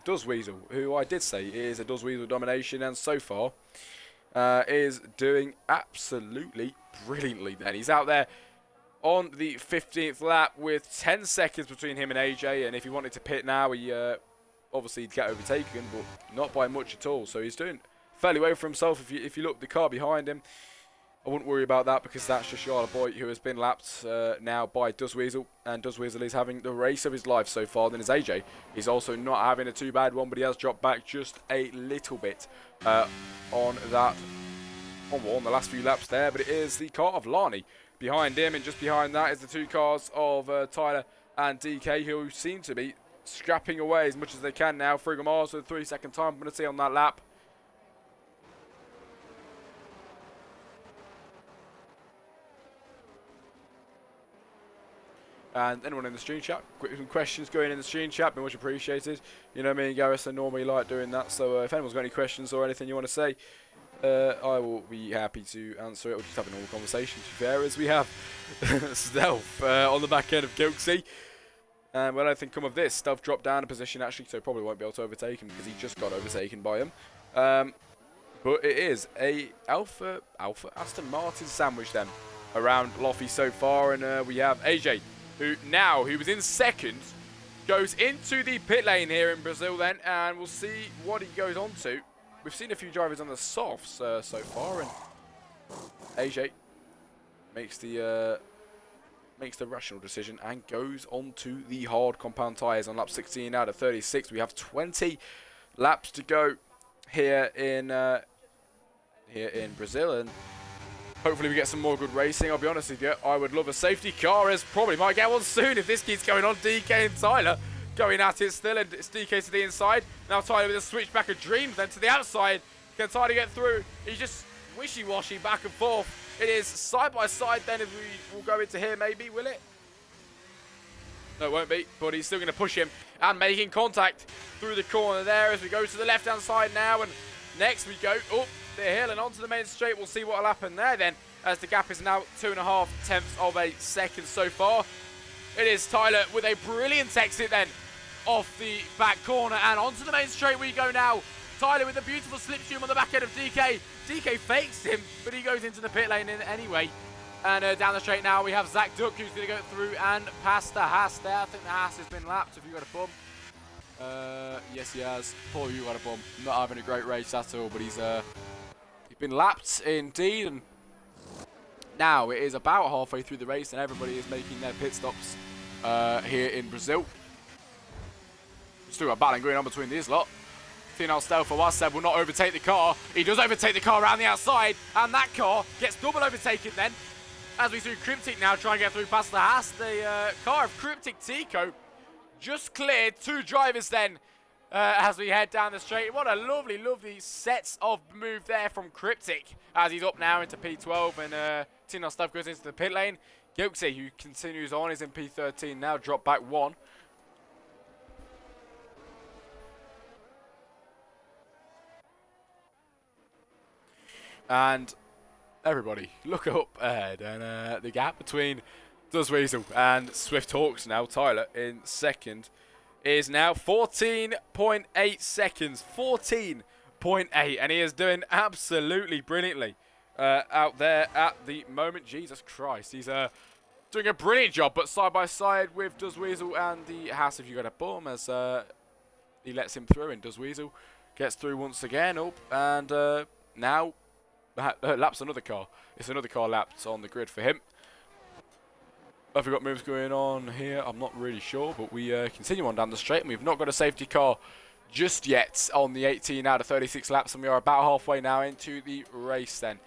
Does Weasel, who I did say is a Does Weasel domination, and so far is doing absolutely brilliantly. Then he's out there on the 15th lap with 10 seconds between him and AJ, and if he wanted to pit now, he obviously he'd get overtaken, but not by much at all. So he's doing fairly well for himself. If you look at the car behind him, I wouldn't worry about that, because that's just Charlotte Boy, who has been lapped now by Does Weasel, and Does Weasel is having the race of his life so far. Then is AJ. He's also not having a too bad one, but he has dropped back just a little bit on the last few laps there. But it is the car of Lani behind him, and just behind that is the 2 cars of Tyler and DK, who seem to be scrapping away as much as they can now. Frugal Mars with a 3-second time penalty on that lap. And anyone in the stream chat, some questions going in the stream chat, be much appreciated. You know, me and Garrison normally like doing that, so if anyone's got any questions or anything you want to say, I will be happy to answer it, or just have a normal conversation, to be fair, as we have Stealth on the back end of Gilksy. And when anything come of this, Stealth dropped down a position actually, so probably won't be able to overtake him because he just got overtaken by him. But it is a Alpha Aston Martin sandwich then around Lofi so far, and we have AJ, who was in second, goes into the pit lane here in Brazil then, and we'll see what he goes on to. We've seen a few drivers on the softs so far, and AJ makes the rational decision and goes on to the hard compound tyres on lap 16 out of 36. We have 20 laps to go here in Brazil, and hopefully we get some more good racing. I'll be honest with you, I would love a safety car, as probably might get one soon if this keeps going on. DK and Tyler going at it still, and it's DK to the inside. Now Tyler with a switchback of dreams then to the outside. Can Tyler get through? He's just wishy-washy back and forth. It is side by side then, if we will go into here maybe, will it? No, it won't be, but he's still going to push him and making contact through the corner there as we go to the left-hand side now, and next we go up the hill and onto the main straight. We'll see what will happen there then, as the gap is now 2.5 tenths of a second so far. It is Tyler with a brilliant exit then off the back corner, and onto the main straight we go now. Tyler with a beautiful slipstream on the back end of DK. DK fakes him, but he goes into the pit lane anyway. And down the straight now we have Zach Duck, who's going to go through and past the Haas there. I think the Haas has been lapped. Have you got a bum? Yes, he has. Paul, you got a bum. Not having a great race at all, but he's been lapped indeed. And now it is about halfway through the race, and everybody is making their pit stops here in Brazil. Still got battling going on between these lot. TNL Stealth for Wasab will not overtake the car. He does overtake the car around the outside, and that car gets double overtaken then. As we see Cryptic now trying to get through past the Haas. The car of Cryptic Tico just cleared two drivers then as we head down the straight. What a lovely, lovely sets of move there from Cryptic, as he's up now into P12, and TNL Stealth goes into the pit lane. Gilksy, who continues on, is in P13 now, dropped back one. And everybody, look up ahead, and the gap between Does Weasel and Swift Hawks now, Tyler in second, is now 14.8 seconds. 14.8, and he is doing absolutely brilliantly out there at the moment. Jesus Christ, he's doing a brilliant job, but side by side with Does Weasel and the Haas, if you got a bum, as he lets him through, and Does Weasel gets through once again. Up, and now laps another car. It's another car lapped on the grid for him. Have we got moves going on here? I'm not really sure, but we continue on down the straight, and we've not got a safety car just yet on the 18 out of 36 laps, and we are about halfway now into the race then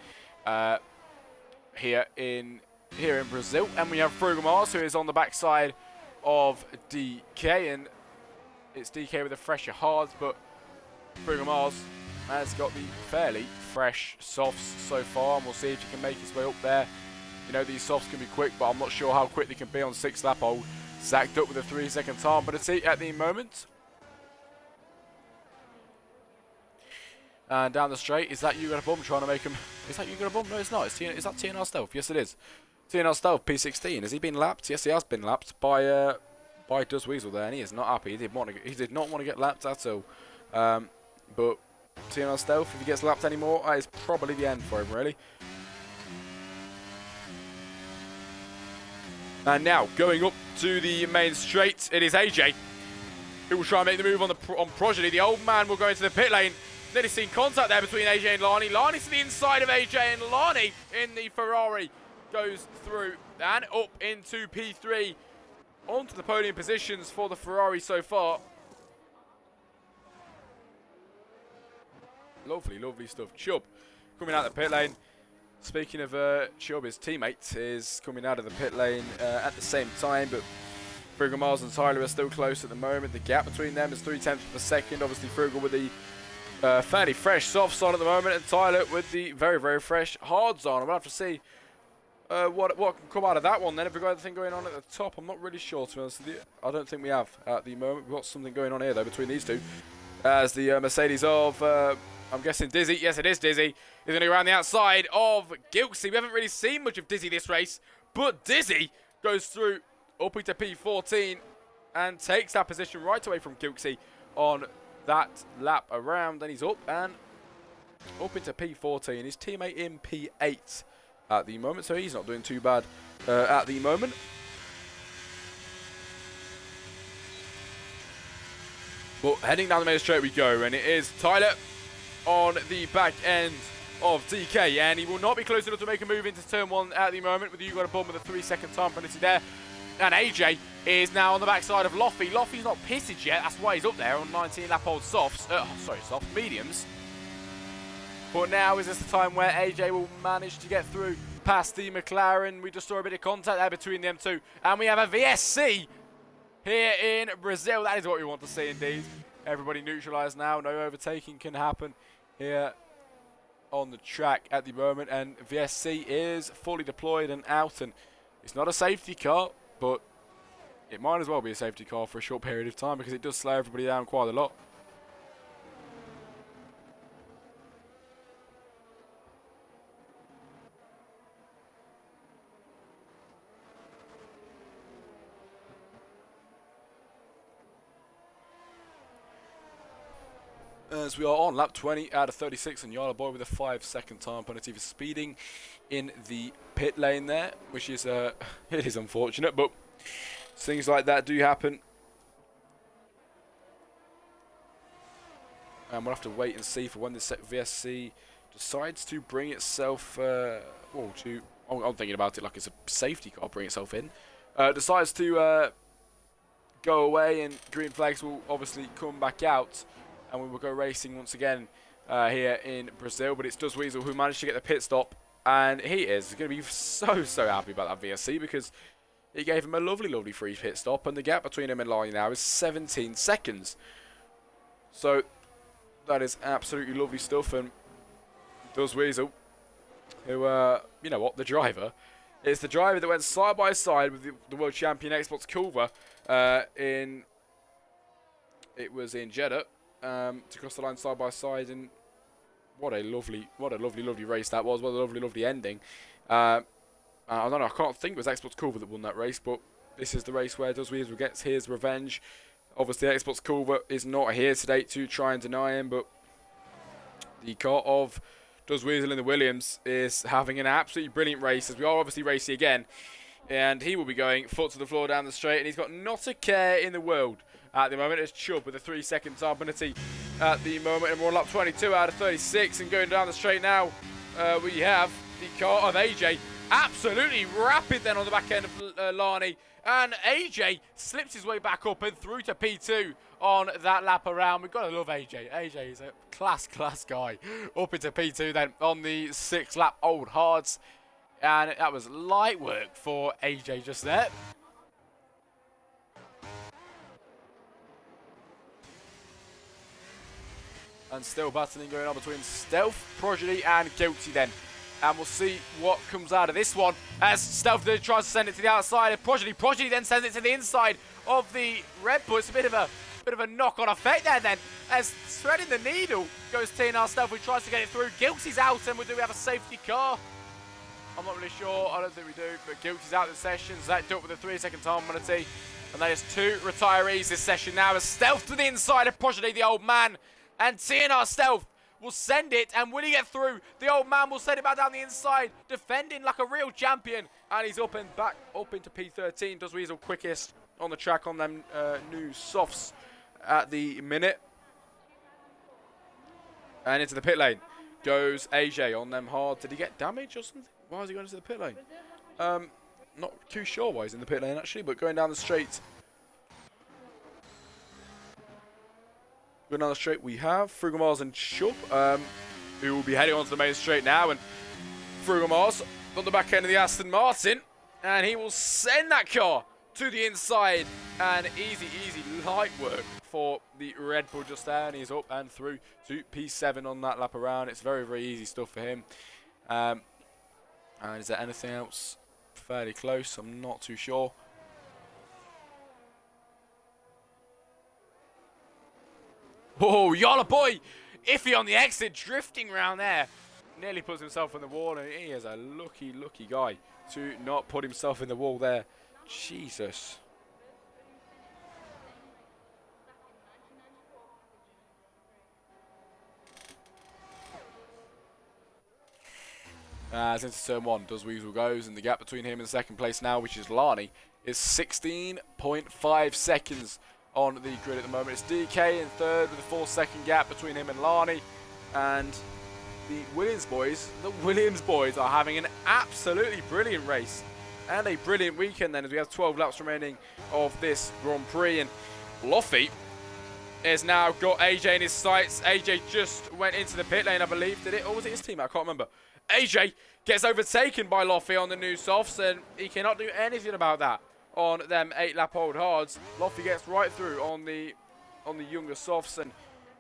here in Brazil. And we have Frugal Mars, who is on the backside of DK, and it's DK with a fresher hard, but Frugal Mars has got the fairly fresh softs so far, and we'll see if he can make his way up there. You know, these softs can be quick, but I'm not sure how quick they can be on 6 lap old. Zacked up with a 3-second time penalty at the moment. And down the straight, is that you got a bum trying to make him? Is that you got a bum? No, it's not. Is that TNR Stealth? Yes, it is. TNR Stealth P16. Has he been lapped? Yes, he has been lapped by Does Weasel there, and he is not happy. He did not want to get lapped at all. But TNR Stealth, if he gets lapped anymore, that is probably the end for him, really. And now, going up to the main straight, it is AJ who will try and make the move on Progeny. The old man will go into the pit lane. Nearly seen contact there between AJ and Lani. Lani to the inside of AJ, and Lani in the Ferrari goes through and up into P3. Onto the podium positions for the Ferrari so far. Lovely, lovely stuff. Chubb coming out of the pit lane. Speaking of Chubb, his teammate is coming out of the pit lane at the same time, but Frugal Mars and Tyler are still close at the moment. The gap between them is 0.3 of a second. Obviously, Frugal with the fairly fresh softs on at the moment, and Tyler with the very, very fresh hards on. I'm going to have to see what can come out of that one then? Have we got anything going on at the top? I'm not really sure, to be honest with you. I don't think we have at the moment. We've got something going on here, though, between these two. As the Mercedes of, I'm guessing Dizzy. Yes, it is Dizzy. He's going to go around the outside of Gilksy. We haven't really seen much of Dizzy this race, but Dizzy goes through up into P14 and takes that position right away from Gilksy on that lap around. Then he's up and up into P14. His teammate in P8 at the moment, so he's not doing too bad at the moment. But heading down the main straight we go, and it is Tyler on the back end of DK, and he will not be close enough to make a move into turn 1 at the moment. With you got a bump with a 3-second time penalty there. And AJ is now on the backside of Loffy. Loffy's not pitted yet, that's why he's up there on 19 lap old softs. Mediums. But now is this the time where AJ will manage to get through past the McLaren. We just saw a bit of contact there between them two. And we have a VSC here in Brazil. That is what we want to see indeed. Everybody neutralised now. No overtaking can happen here on the track at the moment. And VSC is fully deployed and out. And it's not a safety car, but it might as well be a safety car for a short period of time because it does slow everybody down quite a lot. As we are on lap 20 out of 36, and Yala Boy with a 5-second time penalty for speeding in the pit lane there, which is it is unfortunate, but things like that do happen. And we'll have to wait and see for when this VSC decides to bring itself, I'm thinking about it like it's a safety car, bring itself in. Decides to go away, and green flags will obviously come back out. And we will go racing once again here in Brazil. But it's Does Weasel who managed to get the pit stop. And he is going to be so happy about that VSC because it gave him a lovely free pit stop. And the gap between him and Lani now is 17 seconds. So that is absolutely lovely stuff. And Does Weasel, who, you know what, the driver. It's the driver that went side by side with the world champion Xbox Culver it was in Jeddah. To cross the line side by side, and what a lovely race that was. What a lovely ending. I don't know, I can't think it was Xbox Culver that won that race, but this is the race where Does Weasel gets his revenge. Obviously, Xbox Culver is not here today to try and deny him, but the car of Does Weasel in the Williams is having an absolutely brilliant race, as we are obviously racing again, and he will be going foot to the floor down the straight, and he's got not a care in the world. At the moment, it's Chubb with a 3-second time penalty at the moment. And we're on lap 22 out of 36. And going down the straight now, we have the car of AJ. Absolutely rapid then on the back end of Lani. And AJ slips his way back up and through to P2 on that lap around. We've got to love AJ. AJ is a class guy. Up into P2 then on the 6th lap old hards. And that was light work for AJ just there. And still battling going on between Stealth, Prodigy and Guilty then. And we'll see what comes out of this one. As Stealth tries to send it to the outside of Prodigy. Prodigy then sends it to the inside of the Red Bull. It's a bit of a knock-on effect there then. As threading the needle goes TNR Stealth, who tries to get it through. Guilty's out, and do we have a safety car? I'm not really sure. I don't think we do. But Guilty's out of the session. Zach up with a 3-second time penalty. And there's 2 retirees this session now. As Stealth to the inside of Prodigy, the old man. And TNR Stealth will send it, and will he get through? The old man will send it back down the inside, defending like a real champion. And he's up and back up into P13. Does Weasel quickest on the track on them new softs at the minute. And into the pit lane goes AJ on them hard. Did he get damage or something? Why is he going into the pit lane? Not too sure why he's in the pit lane actually, but going down the straight. Going down the straight, we have Frugomars and Chubb, who will be heading onto the main straight now. And Frugomars on the back end of the Aston Martin, and he will send that car to the inside. And easy light work for the Red Bull just there. And he's up and through to P7 on that lap around. It's very easy stuff for him. And is there anything else fairly close. I'm not too sure. Oh, Yola boy! Iffy on the exit, drifting around there. Nearly puts himself in the wall, and he is a lucky, lucky guy to not put himself in the wall there. Jesus. As into turn 1, Does Weasel goes, and the gap between him and second place now, which is Lani, is 16.5 seconds on the grid at the moment. It's DK in third with a 4-second gap between him and Lani, and the Williams boys are having an absolutely brilliant race and a brilliant weekend then, as we have 12 laps remaining of this Grand Prix, and Loffy has now got AJ in his sights. AJ just went into the pit lane, I believe, did it? Or was it his team? I can't remember. AJ gets overtaken by Loffy on the new softs, and he cannot do anything about that on them 8-lap-old hards. Loffy gets right through on the younger softs, and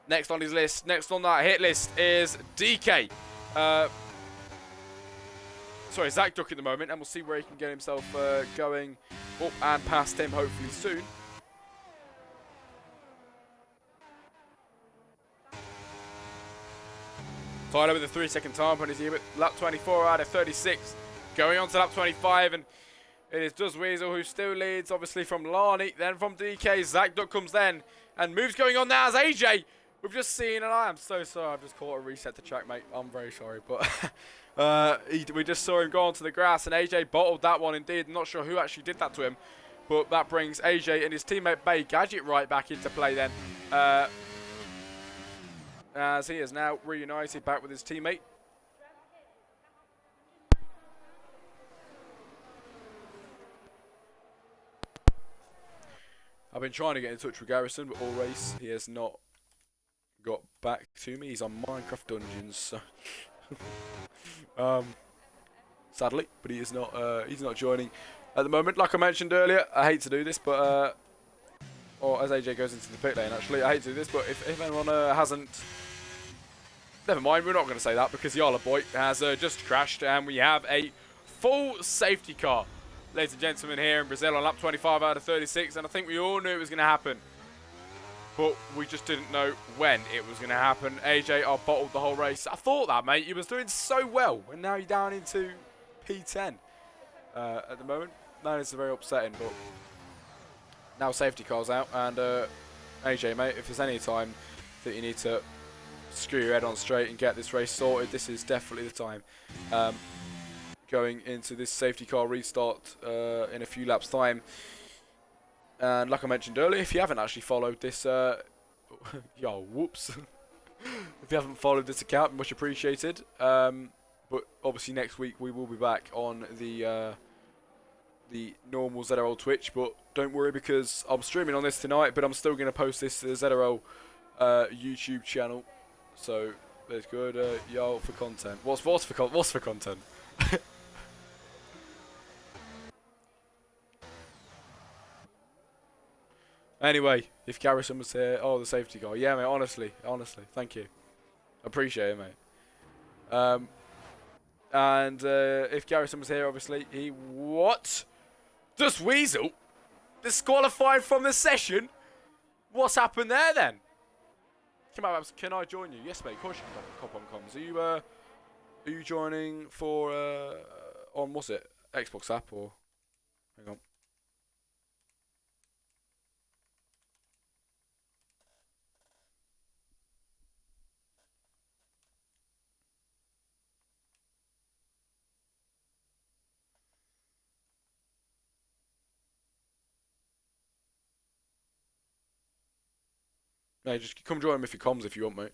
next on his list, next on that hit list is DK. Sorry, Zach Duck at the moment, and we'll see where he can get himself going up and past him hopefully soon. Tyler with a 3-second time penalty, but lap 24 out of 36. Going on to lap 25, and it is Does Weasel who still leads, obviously, from Lani, then from DK. Zach Duck comes then, and moves going on now as AJ. We've just seen, and I am so sorry, I've just caught a reset to track, mate. I'm very sorry, but we just saw him go onto the grass, and AJ bottled that one indeed. I'm not sure who actually did that to him, but that brings AJ and his teammate Bay Gadget right back into play then. As he is now reunited back with his teammate. I've been trying to get in touch with Garrison, but all race he has not got back to me. He's on Minecraft Dungeons, so sadly, but he is not. He's not joining at the moment. Like I mentioned earlier, I hate to do this, but or as AJ goes into the pit lane, actually, I hate to do this, but if anyone hasn't. Never mind, we're not going to say that because Yala Boy has just crashed, and we have a full safety car, ladies and gentlemen, here in Brazil on lap 25 out of 36, and I think we all knew it was going to happen, but we just didn't know when it was going to happen. AJ bottled the whole race. I thought that, mate. You was doing so well, and now you're down into P10 at the moment. That is very upsetting, but now safety car's out, and AJ, mate, if there's any time that you need to screw your head on straight and get this race sorted, this is definitely the time. Going into this safety car restart in a few laps time, and like I mentioned earlier, if you haven't actually followed this yo, whoops. If you haven't followed this account, much appreciated. But obviously next week we will be back on the normal ZRL Twitch, but don't worry because I'm streaming on this tonight, but I'm still going to post this to the ZRL YouTube channel. So there's good y'all for content. What's for content? Anyway, if Garrison was here, the safety guy. Yeah, mate. Honestly, thank you. Appreciate it, mate. And if Garrison was here, obviously he what? Does Weasel disqualified from the session? What's happened there then? Come on, can I join you? Yes, mate. Of course you can cop on comms. Are you joining for on what's it? Xbox app or? Hang on. No, just come join him if you comms if you want, mate.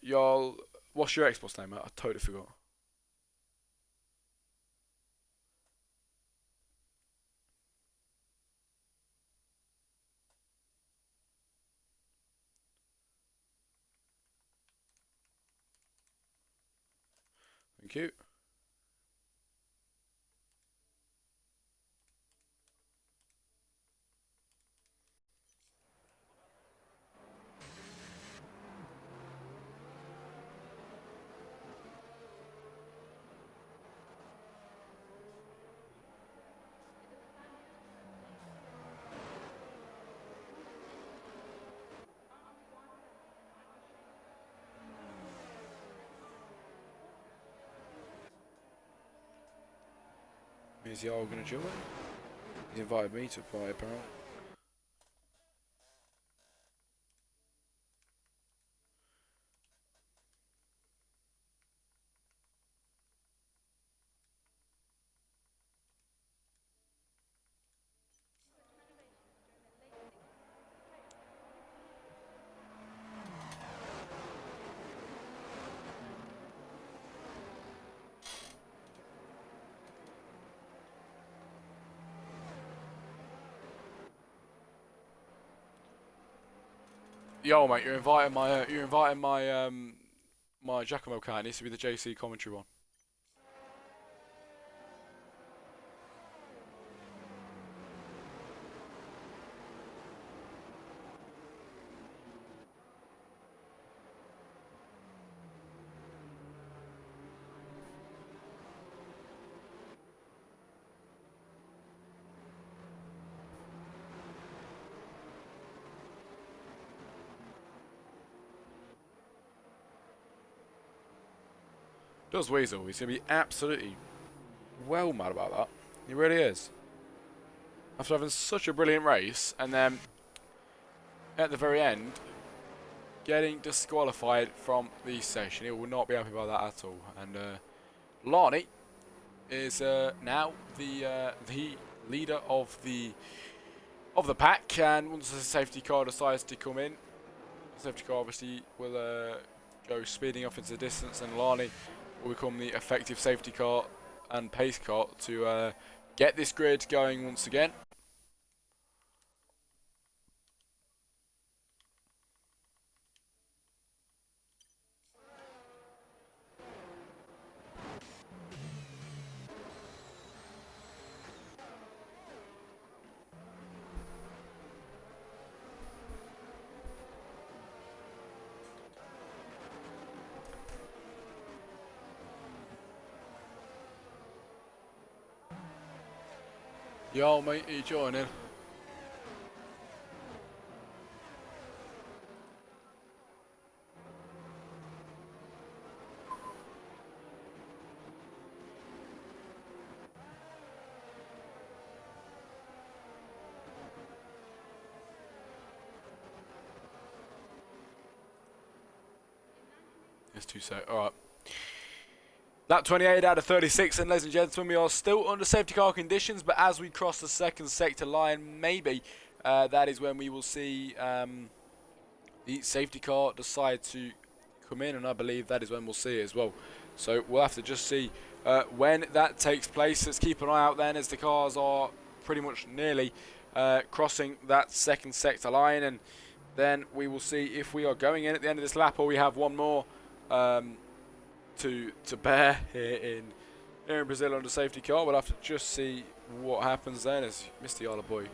Y'all, what's your Xbox name, mate? I totally forgot. Thank you. Is Jarl going to join? He's invited me to a party, apparently. Yo, mate, you're inviting my Giacomo car. It needs to be the JC commentary one. Does Weasel? He's gonna be absolutely well mad about that. He really is. After having such a brilliant race, and then at the very end, getting disqualified from the session, he will not be happy about that at all. And Lani is now the leader of the pack, and once the safety car decides to come in, the safety car obviously will go speeding off into the distance, and Lani will become the effective safety car and pace car to get this grid going once again. Yo, mate, are you joining? It's 2 sec. Alright. That 28 out of 36, and ladies and gentlemen, we are still under safety car conditions, but as we cross the second sector line, maybe that is when we will see the safety car decide to come in, and I believe that is when we'll see it as well. So we'll have to just see when that takes place. Let's keep an eye out then, as the cars are pretty much nearly crossing that second sector line, and then we will see if we are going in at the end of this lap, or we have one more to bear here in Brazil under safety car. We'll have to just see what happens then as Mr. Yala Boy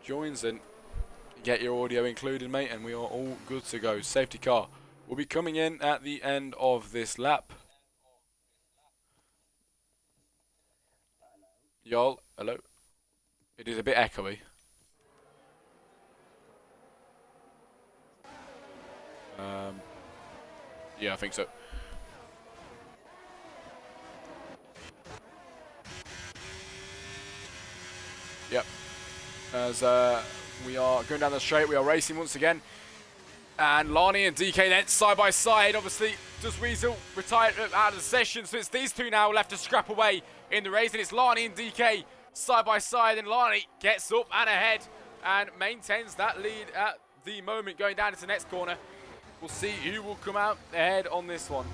joins in. Get your audio included, mate, and we are all good to go. Safety car will be coming in at the end of this lap. Y'all, hello. It is a bit echoey. Yeah, I think so. Yep. As we are going down the straight, we are racing once again. And Lani and DK then side by side. Obviously, does Weasel retire out of the session? So it's these two now left to scrap away in the race. And it's Lani and DK side by side. And Lani gets up and ahead and maintains that lead at the moment going down into the next corner. We'll see who will come out ahead on this one.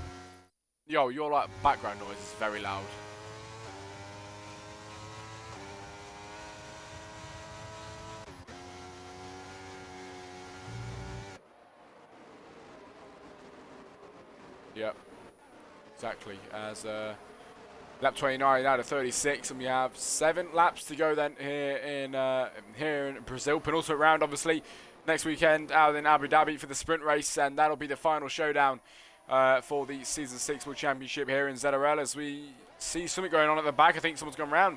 Yo, your like background noise is very loud. Yep, exactly. As lap 29 out of 36, and we have 7 laps to go then here in Brazil. Penultimate round, obviously, next weekend out in Abu Dhabi for the sprint race, and that'll be the final showdown for the Season 6 World Championship here in ZRL. As we see something going on at the back, I think someone's gone round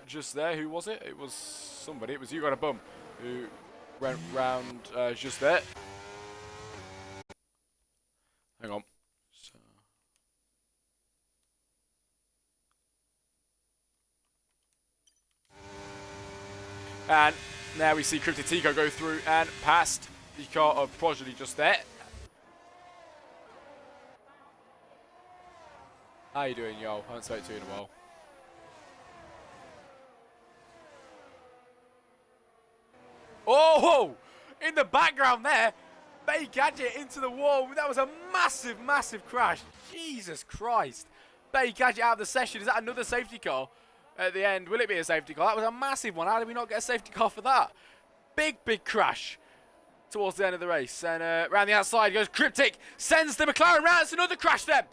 just there. Who was it? It was somebody. It was You Got a Bum who went round just there. Hang on. And now we see Cryptic Tico go through and past the car of Progeny just there. How you doing, yo? I haven't spoken to you in a while. Oh! In the background there, Bay Gadget into the wall. That was a massive, massive crash. Jesus Christ. Bay Gadget out of the session. Is that another safety car at the end? Will it be a safety car? That was a massive one. How did we not get a safety car for that? Big, big crash towards the end of the race. And around the outside goes Cryptic. Sends the McLaren round. It's another crash then.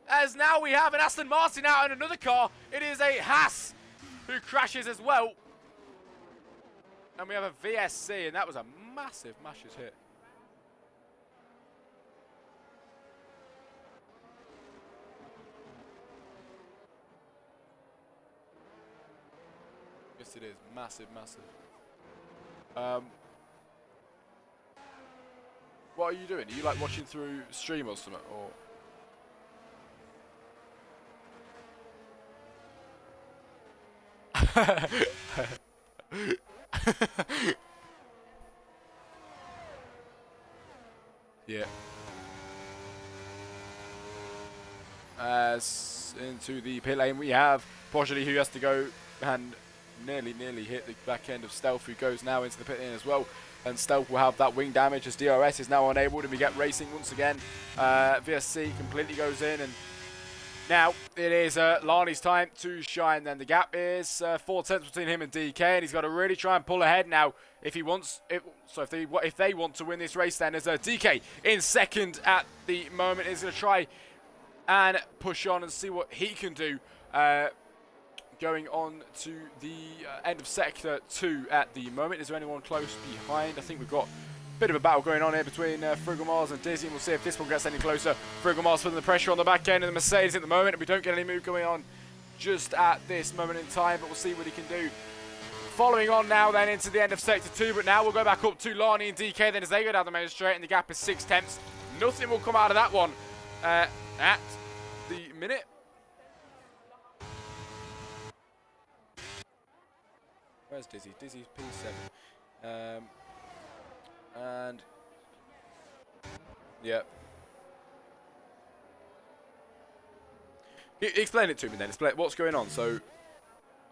As now we have an Aston Martin out in another car. It is a Haas who crashes as well. And we have a VSC, and that was a massive, massive hit. Yes, it is. Massive, massive. What are you doing? Are you like watching through stream or something? Or yeah. As into the pit lane we have Progeny, who has to go and nearly hit the back end of Stealth, who goes now into the pit lane as well. And Stealth will have that wing damage as DRS is now unable to get racing once again. VSC completely goes in, and now it is Lani's time to shine. Then the gap is 4 tenths between him and DK, and he's got to really try and pull ahead now if he wants. If they want to win this race, then as DK in second at the moment is going to try and push on and see what he can do. Going on to the end of Sector 2 at the moment. Is there anyone close behind? I think we've got a bit of a battle going on here between Frigomars and Dizzy, and we'll see if this one gets any closer. Frigomars putting the pressure on the back end of the Mercedes at the moment, and we don't get any move going on just at this moment in time, but we'll see what he can do. Following on now then into the end of Sector 2, but now we'll go back up to Lani and DK then as they go down the main straight, and the gap is 6 tenths. Nothing will come out of that one at the minute. Where's Dizzy? Dizzy's P7. And yeah. Explain it to me then. Explain what's going on. So,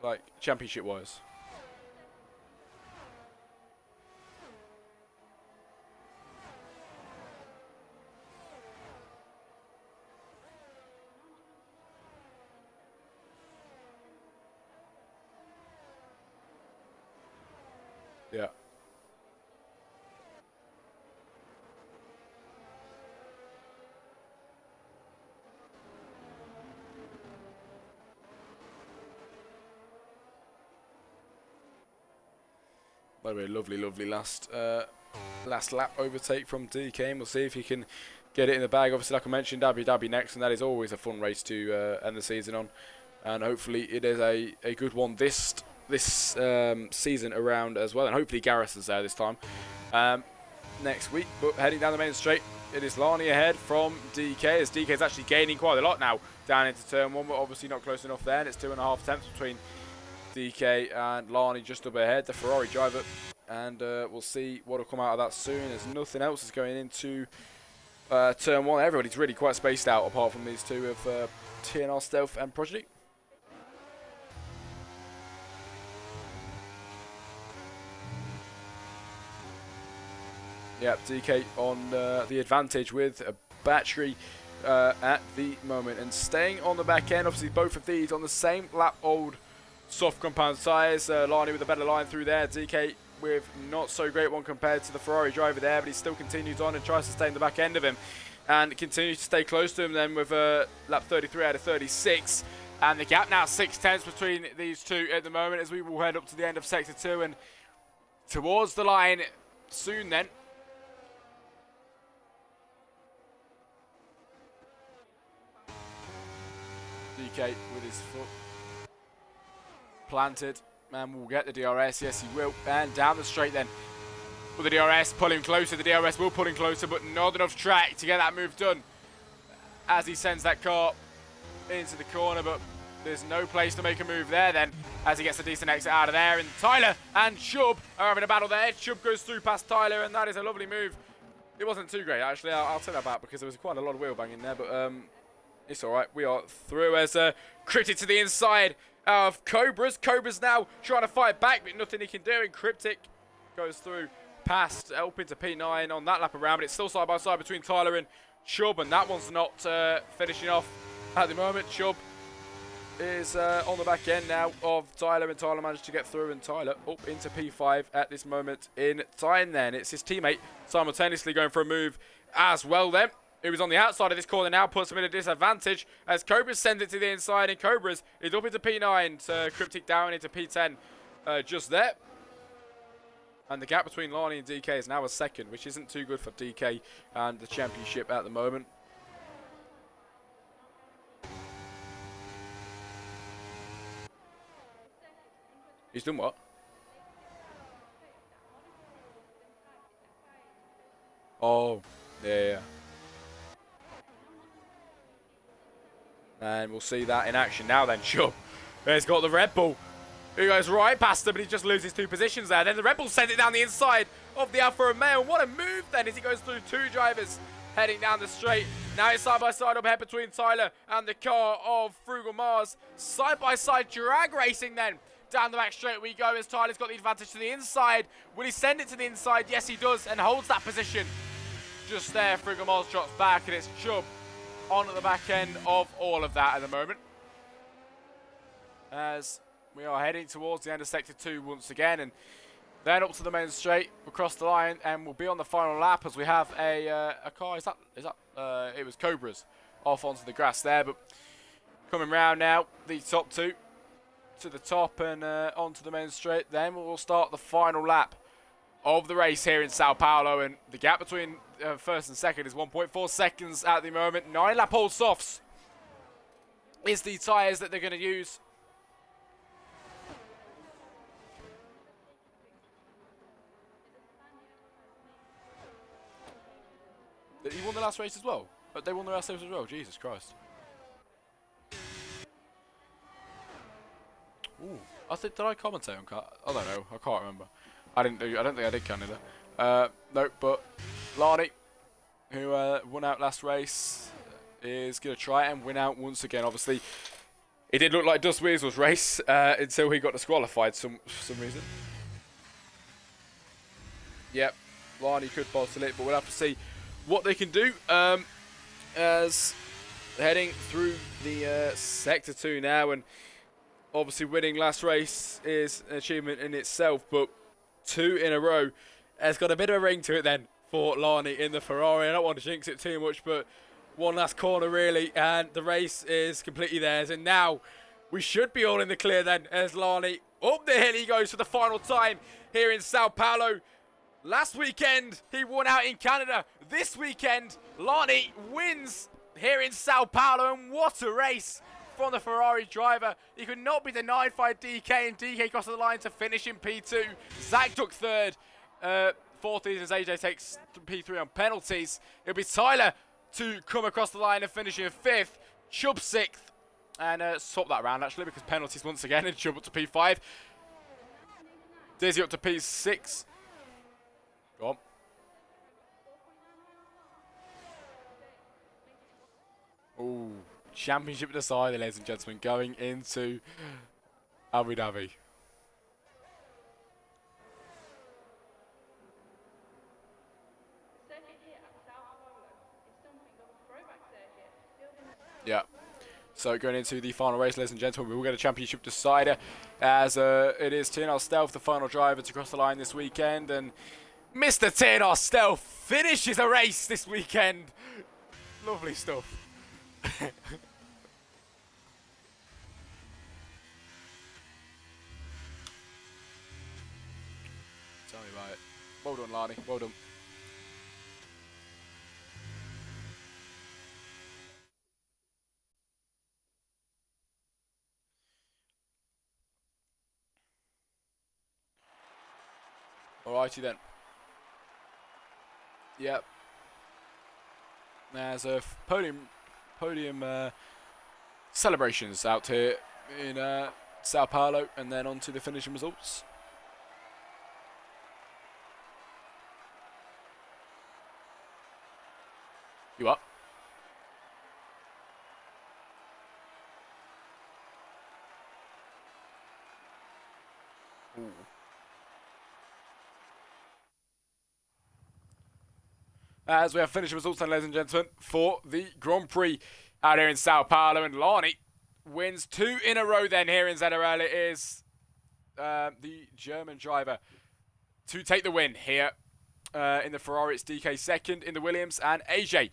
like, championship wise. Yeah. By the way, lovely last lap overtake from DK, and we'll see if he can get it in the bag. Obviously, like I mentioned, Abu Dhabi next, and that is always a fun race to end the season on. And hopefully it is a good one this season around as well, and hopefully Garrison's there this time next week. But heading down the main straight, it is Lani ahead from DK, as DK is actually gaining quite a lot now down into turn 1, but obviously not close enough there, and it's 2.5 tenths between DK and Lani just up ahead, the Ferrari driver, and we'll see what will come out of that soon, as nothing else is going into turn 1. Everybody's really quite spaced out apart from these two of TNR Stealth and Progeny. Yep, DK on the advantage with a battery at the moment, and staying on the back end. Obviously, both of these on the same lap old soft compound tyres. Lani with a better line through there. DK with not so great one compared to the Ferrari driver there, but he still continues on and tries to stay in the back end of him and continues to stay close to him then with lap 33 out of 36. And the gap now 6 tenths between these two at the moment, as we will head up to the end of Sector 2 and towards the line soon then. DK with his foot planted, and will get the DRS. Yes, he will. And down the straight then. With the DRS, pull him closer. The DRS will pull him closer, but not enough track to get that move done as he sends that car into the corner. But There's no place to make a move there then, as he gets a decent exit out of there. And Tyler and Chubb are having a battle there. Chubb goes through past Tyler, and that is a lovely move. It wasn't too great, actually. I'll take that back because there was quite a lot of wheel banging there, but it's all right. We are through as Cryptic to the inside of Cobras. Cobras now trying to fight back, but nothing he can do. And Cryptic goes through past, helping to P9 on that lap around, but it's still side by side between Tyler and Chubb, and that one's not finishing off at the moment. Chubb is on the back end now of Tyler, and Tyler managed to get through, and Tyler up into P5 at this moment in time then. It's his teammate simultaneously going for a move as well then. He was on the outside of this corner now, puts him in a disadvantage as Cobras sends it to the inside, and Cobras is up into P9 to Cryptic down into P10 just there. And the gap between Lani and DK is now a second, which isn't too good for DK and the championship at the moment. He's done what? Oh, yeah. And we'll see that in action now then. Chubb has got the Red Bull. He goes right past him, but he just loses two positions there. Then the Red Bull sends it down the inside of the Alfa Romeo. What a move then as he goes through two drivers heading down the straight. Now it's side by side up ahead between Tyler and the car of Frugal Mars. Side by side drag racing then. Down the back straight we go as Tyler's got the advantage to the inside. Will he send it to the inside? Yes, he does, and holds that position. Just there, Frugal Mars drops back, and it's Chubb on at the back end of all of that at the moment. As we are heading towards the end of Sector 2 once again, and then up to the main straight, across the line, and we'll be on the final lap as we have a car. Is that it was Cobras off onto the grass there, but coming round now, the top two to the top and onto the main straight. Then we'll start the final lap of the race here in Sao Paulo, and the gap between first and second is 1.4 seconds at the moment. 9 lap old softs is the tyres that they're going to use. He won the last race as well. But they won the last race as well. Jesus Christ. Ooh, did I commentate on car? I don't know. I can't remember. I don't think I did Canada. No, but Lani, who won out last race, is going to try and win out once again. Obviously, it did look like Dust Weasel's race until he got disqualified for some reason. Yep, Lani could bottle it, but we'll have to see what they can do. As heading through the Sector 2 now, and obviously winning last race is an achievement in itself, but 2 in a row has got a bit of a ring to it then for Lani in the Ferrari. I don't want to jinx it too much, but one last corner really, and the race is completely theirs. And now we should be all in the clear then, as Lani up the hill he goes for the final time here in Sao Paulo. Last weekend, he won out in Canada. This weekend, Lani wins here in Sao Paulo, and what a race from the Ferrari driver. He could not be denied by DK, and DK crosses the line to finish in P2. Zach took third. Fourth as AJ takes P3 on penalties. It'll be Tyler to come across the line and finish in fifth. Chubb sixth. And swap that around actually, because penalties once again, and Chubb up to P5. Dizzy up to P6. Go on. Ooh, championship decided, ladies and gentlemen, going into Abu Dhabi. Yeah. So going into the final race, ladies and gentlemen, we will get a championship decider, as it is TNR Stealth, the final driver to cross the line this weekend, and Mr. TNR Stealth finishes a race this weekend. Lovely stuff. Tell me about it. Well done, Lani. Well done. Alrighty then. Yep. There's a podium celebrations out here in Sao Paulo, and then on to the finishing results. You up? Ooh. As we have finishing results then, ladies and gentlemen, for the Grand Prix out here in Sao Paulo, and Lani wins 2 in a row then here in ZRL. It is the German driver to take the win here in the Ferrari. It's DK second in the Williams, and AJ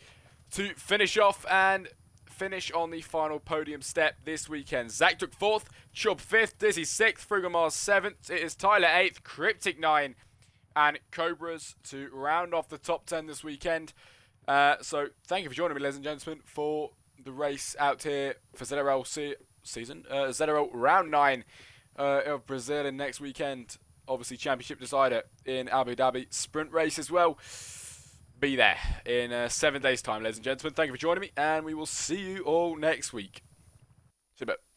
to finish off and finish on the final podium step this weekend. Zach took 4th, Chubb 5th, Dizzy 6th, Frugamars 7th. It is Tyler 8th, Cryptic 9th, and Cobras to round off the top 10 this weekend. So thank you for joining me, ladies and gentlemen, for the race out here for ZRL season. ZRL round 9 of Brazil, and next weekend, obviously championship decider in Abu Dhabi. Sprint race as well. Be there in 7 days' time, ladies and gentlemen. Thank you for joining me, and we will see you all next week. See you, bye.